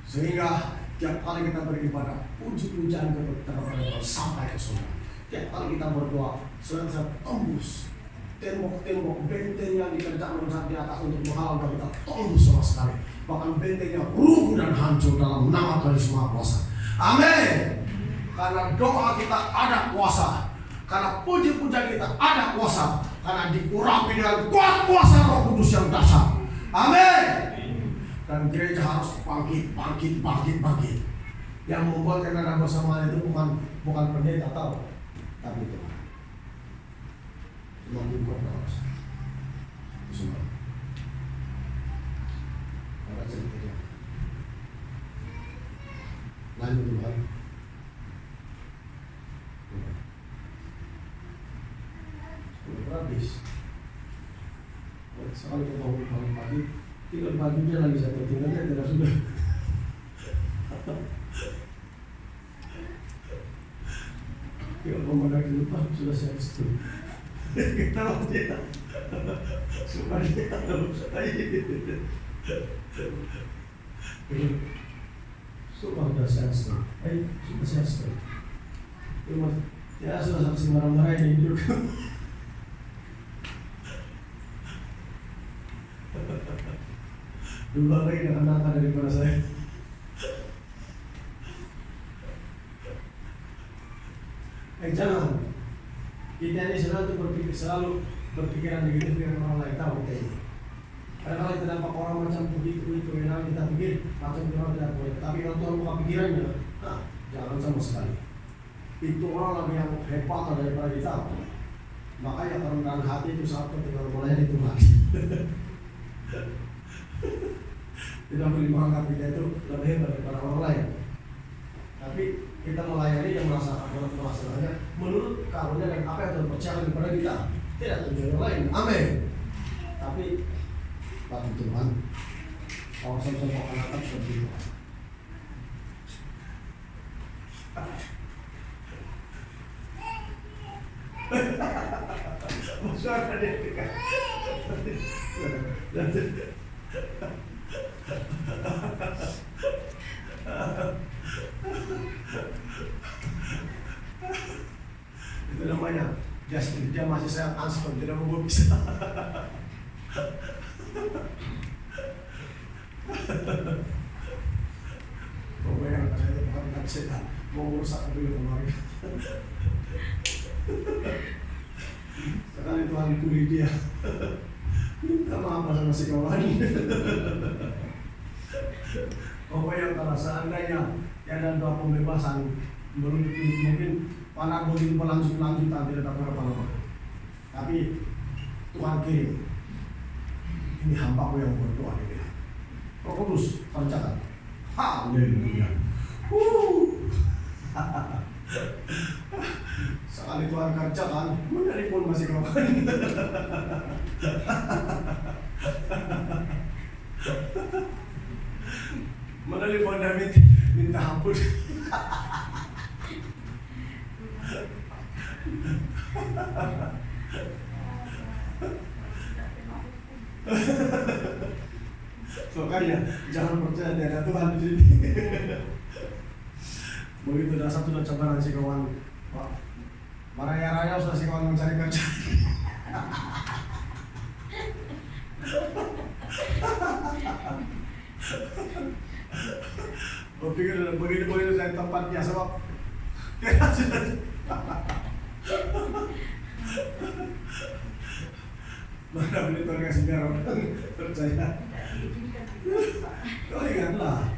[SPEAKER 3] Sehingga tiap kali kita beribadah, puji-pujian kepada Tuhan sampai ke surga. Tiap kali kita berdoa, selalu tembus tembok-tembok benteng yang dikerjakan di atas untuk menghalau kita tembus sama sekali. Bahkan bentengnya rubuh dan hancur dalam nama Tuhan Yesus Maha Kuasa. Amin. Karena doa kita ada kuasa, karena puji-pujian kita ada kuasa, karena diurapi dengan kuasa Roh Kudus yang dahsyat. Amin. Dan gereja harus bangkit. Yang membuat kita ada bersama itu bukan pendeta tahu, tapi Tuhan. Yang dibuat harus semua. Ada ceritanya. Lanjut Tuhan. Sudah habis. Sekali kita mau pagi, tinggal bajunya lagi satu, tinggalnya tidak sudah. Tinggal memandang ke depan sudah siap itu. Kita dia supaya kita terus sudah siap. Sudah siap. Ya sudah saksi marah-marah ini juga. Dulu lagi dengan anak daripada saya. Jangan. Kita ini selalu berpikir selalu berpikiran negatif dengan orang lain, tahu kita ini. Kadang-kadang kita nampak orang macam begitu enak, kita pikir macam itu orang tidak boleh. Tapi kalau Tuhan buka pikirannya, nah, jangan sama sekali. Itu orang lebih yang hebat daripada kita. Makanya kerendahan hati itu saat ketika melayani Tuhan. Tidak boleh menganggap kita itu lebih hebat daripada orang lain. Tapi kita melayani yang merasakannya menurut karunia dan apa yang Tuhan percayakan kepada kita. Tidak tujuan yang lain. Amin. Tapi bagi Tuhan, kalau sama-sama akan datang seperti itu. Masyarakat dia dekat. Itu namanya dia masih saya transfer, tidak mau bisa. Pokoknya saya bukan setan, mau merusak dulu keluarga. Sekali Tuhan pilih dia, minta maaf sama si kawan. Pokoknya kalau seandainya ada doa pembebasan, mungkin panah boleh berlanjut-lanjutan tidak dapat apa-apa. Tapi Tuhan kirim, ini hambaku yang berdoa ini. Roh Kudus kerjakan. Haleluya. Sekali Tuhan kerjakan, menjadi pun masih kawan. Menelpon David minta ampun. Makanya jangan percaya ada Tuhan di sini. Begitu dah satu dan cabaran si kawan, marah-raya sudah si kawan mencari kerja. Berpikir begitu saya tempatnya sebab mana boleh Tuhan kasih biar orang percaya. Kau ingatlah.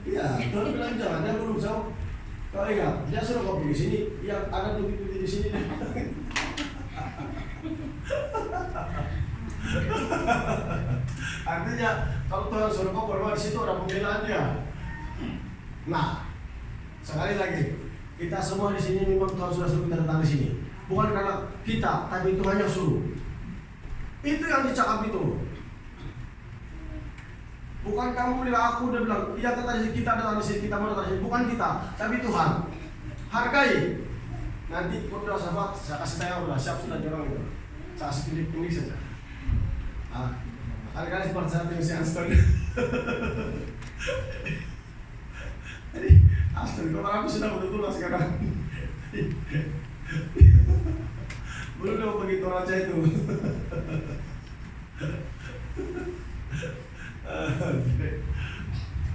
[SPEAKER 3] Ya, Tuhan bilang jangan belum jauh. Kau ingat, dia suruh kau pergi sini, yang ada putih-putih di sini. Artinya kalau Tuhan suruh kau berdoa di situ ada pembelaan dia. Nah, sekali lagi kita semua di sini memang Tuhan sudah suruh kita datang di sini. Bukan karena kita, tapi Tuhan yang suruh. Itu yang dicakap itu. Bukan kamu bilang aku udah bilang, iya kita datang di sini, kita mau datang di sini. Bukan kita, tapi Tuhan. Hargai. Nanti berdoa sahabat, saya kasih tahu udah siap sudah jorong itu. Saya kasih pilih saja. Hargai seperti saat ini si Anston. Jadi, Anston, kau orang sudah betul-betul sekarang. Belum dong begitu raja itu.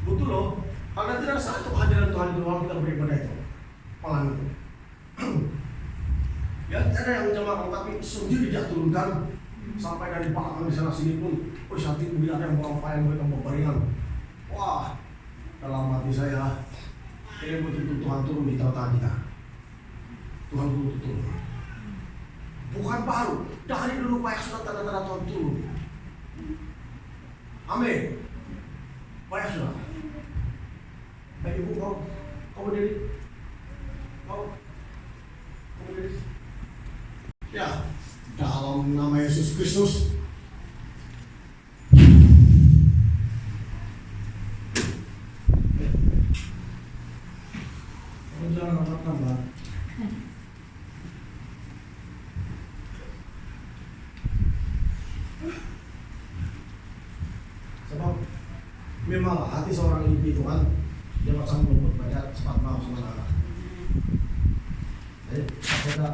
[SPEAKER 3] Betul loh. Karena tidak satu kehadiran Tuhan di ruang kita beribadah itu. Pelan itu. Ya ada yang menjamakan tapi sendiri dia turunkan sampai dari belakang di sana sini pun. Oh saat itu bila ada yang bawa apa yang mereka beringan. Wah, dalam hati saya ini betul-betul Tuhan turun di tengah-tengah kita. Tuhan betul turun. Bukan baru, dari dulu banyak sudah tanda-tanda Tuhan turun. Amin. Banyak sudah. Baik ibu kau berdiri. Kau berdiri. Ya, dalam nama Yesus Kristus. Kau jangan tambah. Sebab memang hati seorang ibu itu kan dia macam lembut banyak cepat maaf sama anak. Jadi saya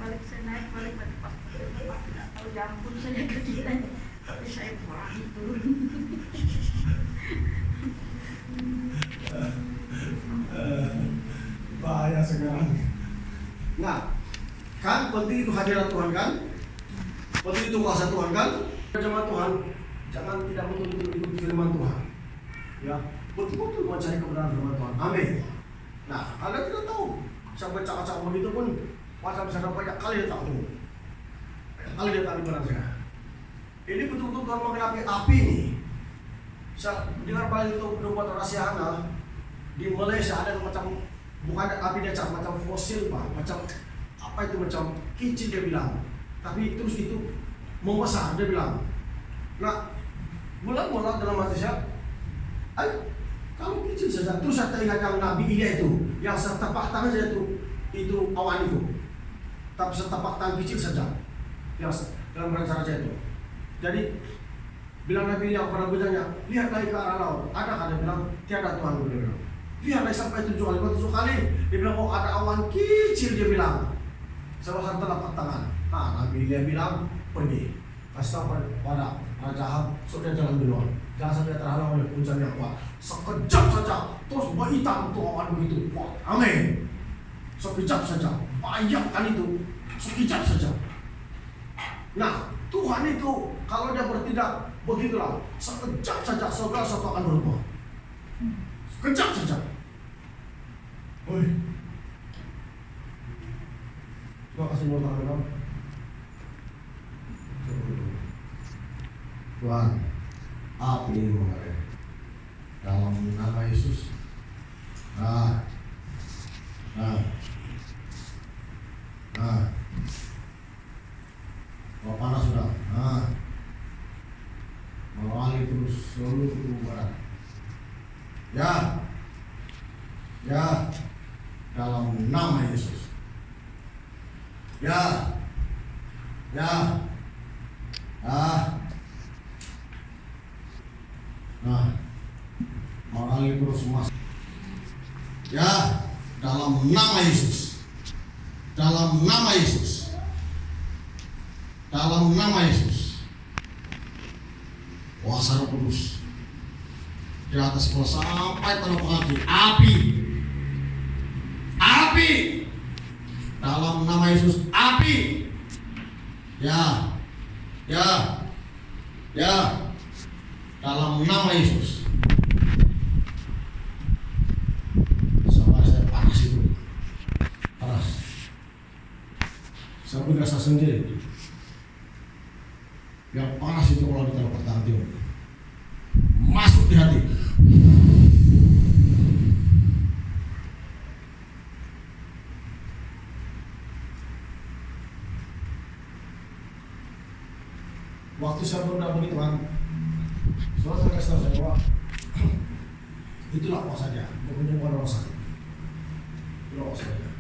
[SPEAKER 2] balik saya naik balik pas tidak tahu jambun saya kecilan tapi saya berani turun.
[SPEAKER 3] sekarang. Nah, kan penting itu hadirat Tuhan kan? Penting itu kuasa Tuhan kan? Jemaat Tuhan, jangan tidak betul-betul ikut firman Tuhan. Ya, betul-betul mencari kebenaran firman Tuhan. Amin. Nah, Anda tidak tahu. Sampai cakap-cakap begitu pun macam saya banyak kali dia tahu. Banyak kali dia tahu benar saya. Ini betul-betul Tuhan menggenapi api ini. Saya dengar balik itu berupa rahasia Hana di Malaysia ada macam, bukan api dia macam fosil pak, macam apa itu, macam kecil dia bilang, tapi terus itu membesar dia bilang. Nah, mula-mula dalam hati saya, kalau kecil saja, terus saya teringat yang Nabi Ilya itu, yang setapak tangan saja itu awan itu, tapi setapak tangan kecil saja, yang dalam rencana saya itu. Jadi bilang Nabi Ilya kepada bujangnya, lihatlah ke arah laut. Ada kan dia bilang, tiada Tuhan, dia bilang. Lihatlah sampai 7 kali, 7 kali. Dia bilang, oh ada awan kecil, dia bilang. Sebesar telapak tangan. Nah, Nabi Ilya bilang, pergi. Kasih tahu pada Raja Ahab, sudah jalan duluan. Jangan sampai terhalang oleh hujan yang kuat. Sekejap saja, terus berhitam tuh awan begitu. Wah, amin. Sekejap saja, bayangkan itu. Sekejap saja. Nah, Tuhan itu kalau dia bertindak begitulah, sekejap saja segala sesuatu akan berubah. Sekejap saja. Oi. Terima kasih buat teman-teman. Tuhan, api ini mengalir dalam nama Yesus. Nah. Kalau panas sudah. Nah. Mengalir terus seluruh tubuh badan. Ya. Dalam nama Yesus. Ya. Nah, mengalir terus mas. Ya, dalam nama Yesus. Dalam nama Yesus. Dalam nama Yesus. Kuasa Roh Kudus di atas kepala sampai tanah api. Api. Dalam nama Yesus, api. Ya. Dalam nama Yesus. Sampai saya panas itu. Panas. Saya pun rasa sendiri. Yang panas itu kalau ditaruh pertama timur. Masuk di hati. Waktu saya berdoa begitu kan, saya kasih tahu saya bahwa itulah kuasanya, menyembuhkan orang sakit. Itulah kuasanya.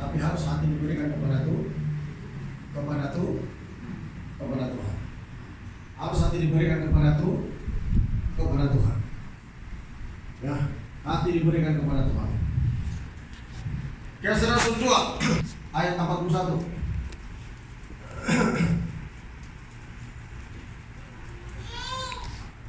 [SPEAKER 3] Tapi harus hati diberikan kepada Tuhan. Harus hati diberikan kepada Tuhan. Ya, hati diberikan kepada Tuhan. Kisah Rasul 2 ayat 41.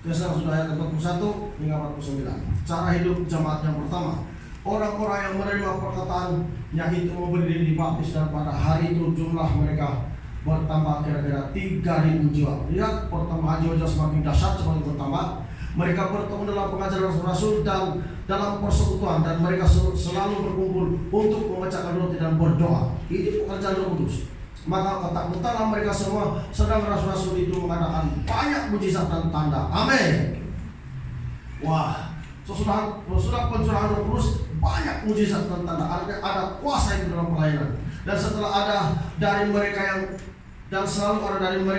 [SPEAKER 3] Kisah Rasul ayat 41 hingga 49. Cara hidup jemaat yang pertama. Orang-orang yang menerima perkataan yang itu memberi diri dibaptis, dan pada hari itu jumlah mereka bertambah kira-kira 3.000 jiwa. Lihat pertambahan jiwa semakin dahsyat, semakin bertambah. Mereka bertemu dalam pengajaran Rasul dan dalam persekutuan, dan mereka selalu berkumpul untuk memecahkan roti dan berdoa. Ini pekerjaan Roh Kudus. Maka ketakutanlah mereka semua, sedang rasul-rasul itu mengadakan banyak mujizat dan tanda. Amin. Wah, sesudah pencurahan Roh Kudus, banyak mujizat dan tanda. Ada kuasa itu dalam pelayanan. Dan setelah ada dari mereka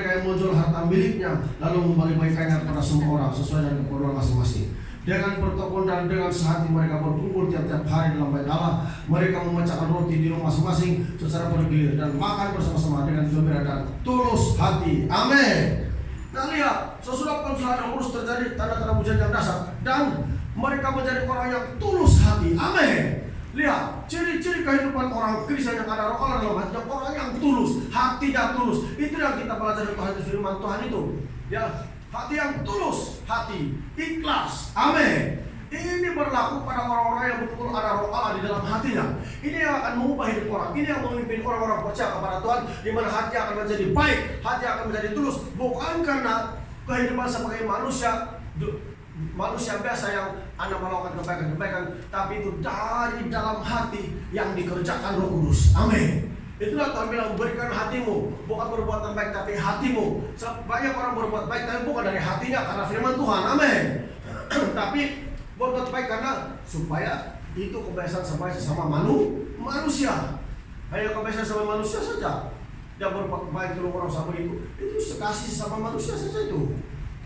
[SPEAKER 3] yang menjual harta miliknya, lalu membagi-bagikannya kepada semua orang sesuai dengan keperluan masing-masing. Dengan bertokoh dan dengan sehati mereka berkumpul tiap-tiap hari dalam bait Allah. Mereka memecahkan roti di rumah masing-masing secara bergilir dan makan bersama-sama dengan gembira dan tulus hati. Amin. Nah, lihat, sesudah pencurahan Roh Kudus terjadi tanda-tanda mujizat yang dahsyat, dan mereka menjadi orang yang tulus hati. Amin. Lihat, ciri-ciri kehidupan orang Kristen yang ada Roh Allah dalam hatinya, orang yang tulus, hatinya tulus. Itu yang kita pelajari Tuhan, firman Tuhan itu. Ya, hati yang tulus, hati ikhlas. Amin. Ini berlaku pada orang-orang yang betul ada roh Allah di dalam hatinya. Ini yang akan mengubah hidup orang. Ini yang memimpin orang-orang percaya kepada Tuhan, di mana hati akan menjadi baik, hati akan menjadi tulus, bukan karena kehidupan sebagai manusia biasa yang Anda melakukan kebaikan-kebaikan, tapi itu dari dalam hati yang dikerjakan Roh Kudus. Amin. Itulah Tuhan bilang, berikan hatimu, bukan perbuatan baik tapi hatimu. Banyak orang berbuat baik tapi bukan dari hatinya karena firman Tuhan. Amin. Tapi berbuat baik karena supaya itu kebiasaan sama manusia. Hanya kebiasaan sama manusia saja. Dia berbuat baik terus orang sama itu sekasih sama manusia saja itu.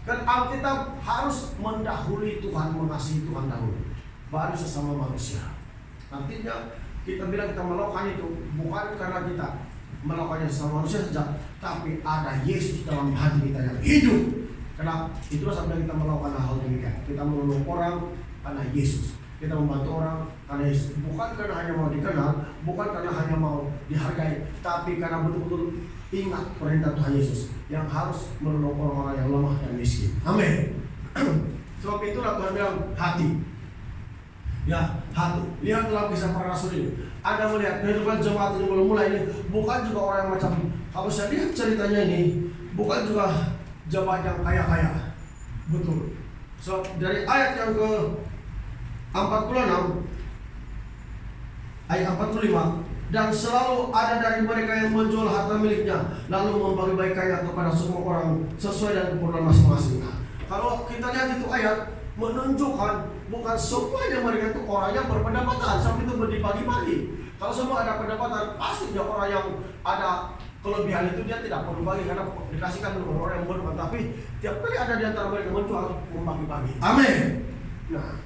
[SPEAKER 3] Dan Alkitab harus mendahului Tuhan, mengasihi Tuhan dahulu, baru sesama manusia. Artinya kita bilang kita melakukan itu bukan karena kita melakukannya sesama manusia saja, tapi ada Yesus dalam hati kita yang hidup. Karena itulah sampai kita melakukan hal demikian. Kita menolong orang karena Yesus. Kita membantu orang karena Yesus. Bukan karena hanya mau dikenal, bukan karena hanya mau dihargai, tapi karena betul-betul ingat perintah Tuhan Yesus yang harus menolong orang-orang yang lemah dan miskin. Amin. Sebab itulah Tuhan bilang hati. Ya, hati. Lihat dalam kisah para rasul ini. Anda melihat kehidupan jemaat ini belum mulai ini, bukan juga orang yang macam, kalau saya lihat ceritanya ini, bukan juga jemaat yang kaya-kaya. Betul. So, dari ayat yang ke 46 ayat 45, dan selalu ada dari mereka yang menjual harta miliknya lalu membagi-bagikannya kepada semua orang sesuai dengan keperluan masing-masing. Nah, kalau kita lihat itu ayat menunjukkan bukan semuanya mereka itu orang yang berpendapatan sampai itu berbagi-bagi. Kalau semua ada pendapatan, pastinya orang yang ada kelebihan itu dia tidak perlu bagi karena dikasihkan oleh orang yang berpendapatan. Tapi tiap kali ada di antara mereka menjual, membagi-bagi. Amin. Nah,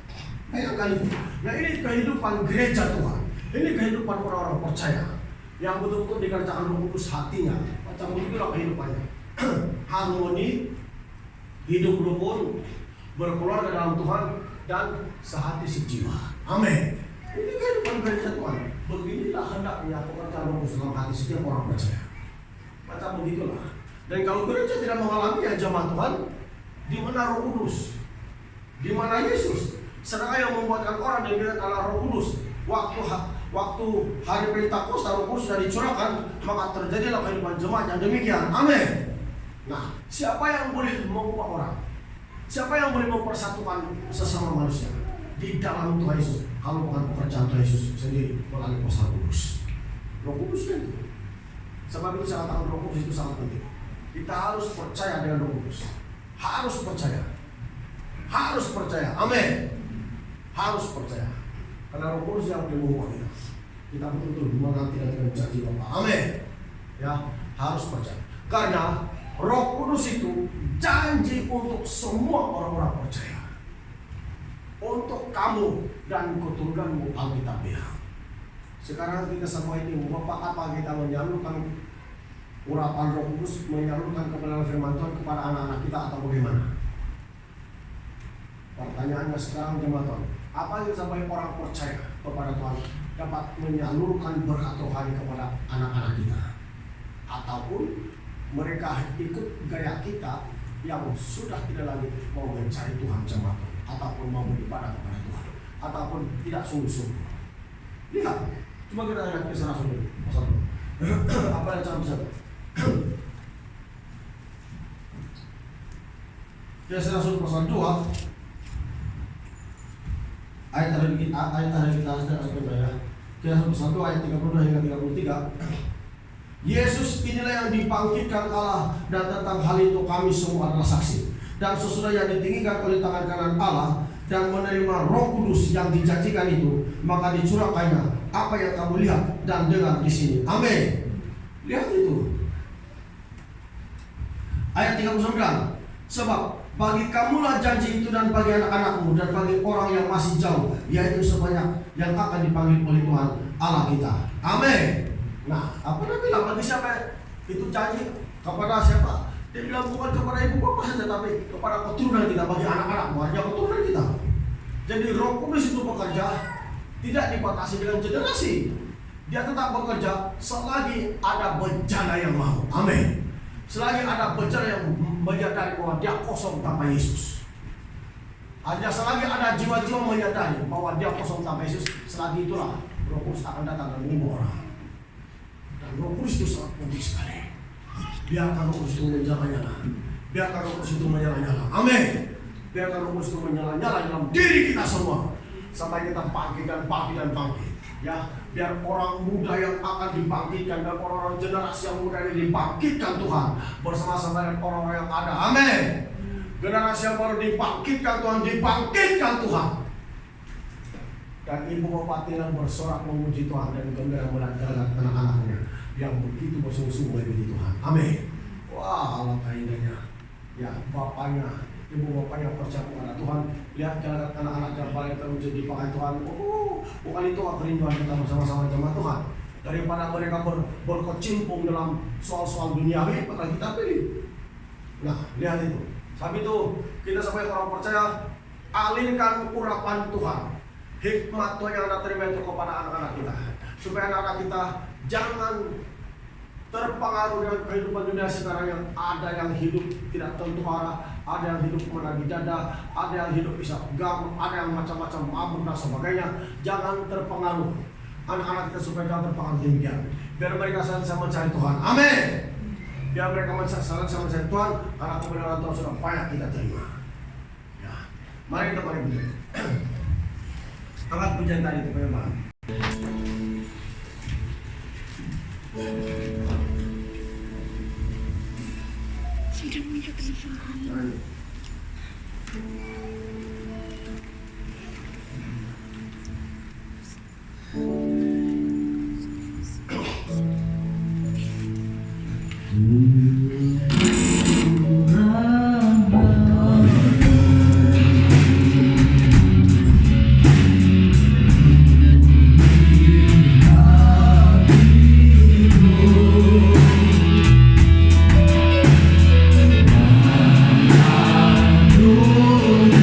[SPEAKER 3] bayangkan itu. Nah, ini kehidupan gereja Tuhan. Ini kehidupan orang-orang percaya yang betul-betul dikerjakan Roh Kudus hatinya. Macam begitulah kehidupannya. Harmoni, hidup rukun, berkeluarga dalam Tuhan, dan sehati sejiwa. Amin. Ini kehidupan gereja Tuhan. Beginilah hendaknya pekerjaan Roh Kudus dalam hati setiap orang percaya. Macam begitulah. Dan kalau gereja tidak mengalami jemaat Tuhan, di mana Roh Kudus? Di mana Yesus? Sedangkan yang membuatkan orang demikian adalah Roh Kudus. Waktu hari Pentakosta Roh Kudus sudah dicurahkan, maka terjadilah kehidupan jemaat yang demikian. Amin. Nah, siapa yang boleh mengubah orang? Siapa yang boleh mempersatukan sesama manusia di dalam Tuhan Yesus? Kalau bukan pekerjaan Tuhan Yesus sendiri melalui kuasa Roh Kudus. Roh Kudus kan itu. Sebab itu saya katakan Roh Kudus itu sangat penting. Kita harus percaya dengan Roh Kudus. Harus percaya. Harus percaya. Amin. Harus percaya. Karena Roh Kudus yang boleh mengubah kita. Kita betul-betul menanti dengan janji Bapa. Amin. Ya, harus percaya. Karena Roh Kudus itu janji untuk semua orang-orang percaya. Untuk kamu dan keturunanmu, Alkitab bilang. Sekarang kita semua ini, Bapak, apa kita menyalurkan urapan Roh Kudus, menyalurkan kebenaran firman Tuhan kepada anak-anak kita atau bagaimana? Pertanyaannya sekarang jemaat Tuhan, apa yang sampai orang percaya kepada Tuhan dapat menyalurkan berkat rohani kepada anak-anak kita? Ataupun mereka ikut gaya kita yang sudah tidak lagi mau mencari Tuhan jemaat Tuhan, ataupun mau beribadah kepada Tuhan, ataupun tidak sungguh-sungguh. Lihat, cuma kita lihat kisah Rasul ini. Apa yang cara bisa? Kisah Rasul pasal 2 ayat tadi kita sudah Kisah pasal 2 ayat 32 hingga 33. Yesus inilah yang dibangkitkan Allah, dan tentang hal itu kami semua adalah saksi. Dan sesudah yang ditinggikan oleh tangan kanan Allah dan menerima Roh Kudus yang dijanjikan itu, maka dicurahkannya apa yang kamu lihat dan dengar di sini. Amin. Lihat itu. Ayat 39. Sebab bagi kamulah janji itu, dan bagi anak-anakmu, dan bagi orang yang masih jauh, yaitu sebanyak yang akan dipanggil oleh Tuhan Allah kita. Amin. Nah, apa dia bilang? Bagi siapa itu janji? Kepada siapa? Dia bilang bukan kepada ibu bapak saja, tapi kepada keturunan kita, bagi anak-anak, artinya keturunan kita. Jadi Roh Kudus itu bekerja tidak dibatasi dengan generasi. Dia tetap bekerja selagi ada bencana yang mau. Amin. Selagi ada bencana yang menyadari bahwa dia kosong tanpa Yesus. Hanya selagi ada jiwa-jiwa menyadari bahwa dia kosong tanpa Yesus, selagi itulah Roh Kudus akan datang dan mengubah orang. Dan Roh Kudus itu sangat penting sekali. Biarkan Roh Kudus itu menyala-nyala. Biarkan Roh Kudus itu menyala-nyala. Amin. Biarkan Roh Kudus itu menyala-nyala dalam diri kita semua sampai kita bangkit dan bangkit dan bangkit. Ya, biar orang muda yang akan dibangkitkan dan orang-orang generasi yang muda ini dibangkitkan Tuhan bersama-sama dengan orang-orang yang ada. Amin. Generasi yang baru dibangkitkan Tuhan, dibangkitkan Tuhan. Dan ibu bapak tinggal bersorak memuji Tuhan dan gembira melihat anak-anaknya yang begitu bersungguh-sungguh mengikuti Tuhan. Amin. Wah, alangkah indahnya. Ya, bapaknya, ibu bapaknya percaya kepada Tuhan. Lihat jalan anak-anak yang paling terwujud dipakai Tuhan. Bukan itu kerinduan kita bersama-sama jemaat Tuhan. Daripada mereka berkecimpung dalam soal-soal duniawi, maka kita pilih. Nah, lihat itu. Sebab itu kita sebagai orang percaya alirkan urapan Tuhan, hikmat Tuhan yang kita terima itu kepada anak-anak kita, supaya anak-anak kita jangan terpengaruh dengan kehidupan dunia sekarang yang ada yang hidup tidak tentu arah, ada yang hidup menagih dada, ada yang hidup bisa gam, ada yang macam-macam mabuk dan sebagainya. Jangan terpengaruh anak-anak kita supaya jangan terpengaruh demikian. Biar mereka sama-sama mencari Tuhan. Amin. Biar mereka sama-sama mencari Tuhan, karena kebenaran Tuhan sudah banyak kita terima. Ya, mari kita berdiri. Angkat pujian tadi itu memang.
[SPEAKER 1] Aduh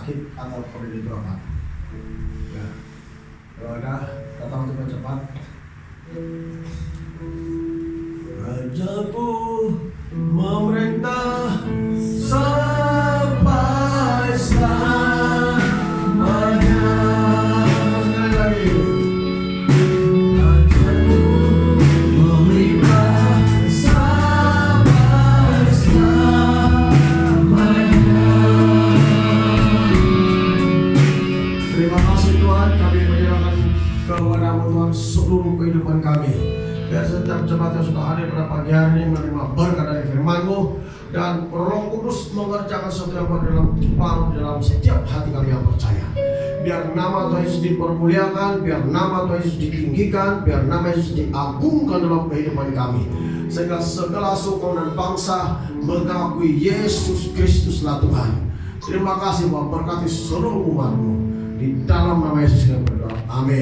[SPEAKER 3] sakit atau perlu didoakan. Ya. Kalau ada, datang cepat-cepat. Rajaku memerintah sampai selamanya. Sekali lagi. Rajaku memerintah sampai selamanya. Terima kasih Tuhan, kami menyerahkan kepada-Mu Tuhan seluruh kehidupan kami. Biar setiap jemaat yang sudah hadir pada pagi hari ini menerima berkat dari firman-Mu, dan Roh Kudus mengerjakan sesuatu yang baru dalam setiap hati kami yang percaya. Biar nama Tuhan Yesus dipermuliakan, biar nama Tuhan Yesus ditinggikan, biar nama Yesus diagungkan dalam kehidupan kami, sehingga segala suku dan bangsa mengakui Yesus Kristuslah Tuhan. Terima kasih Bapa, berkati seluruh umat-Mu. Di dalam nama Yesus kami berdoa. Amin.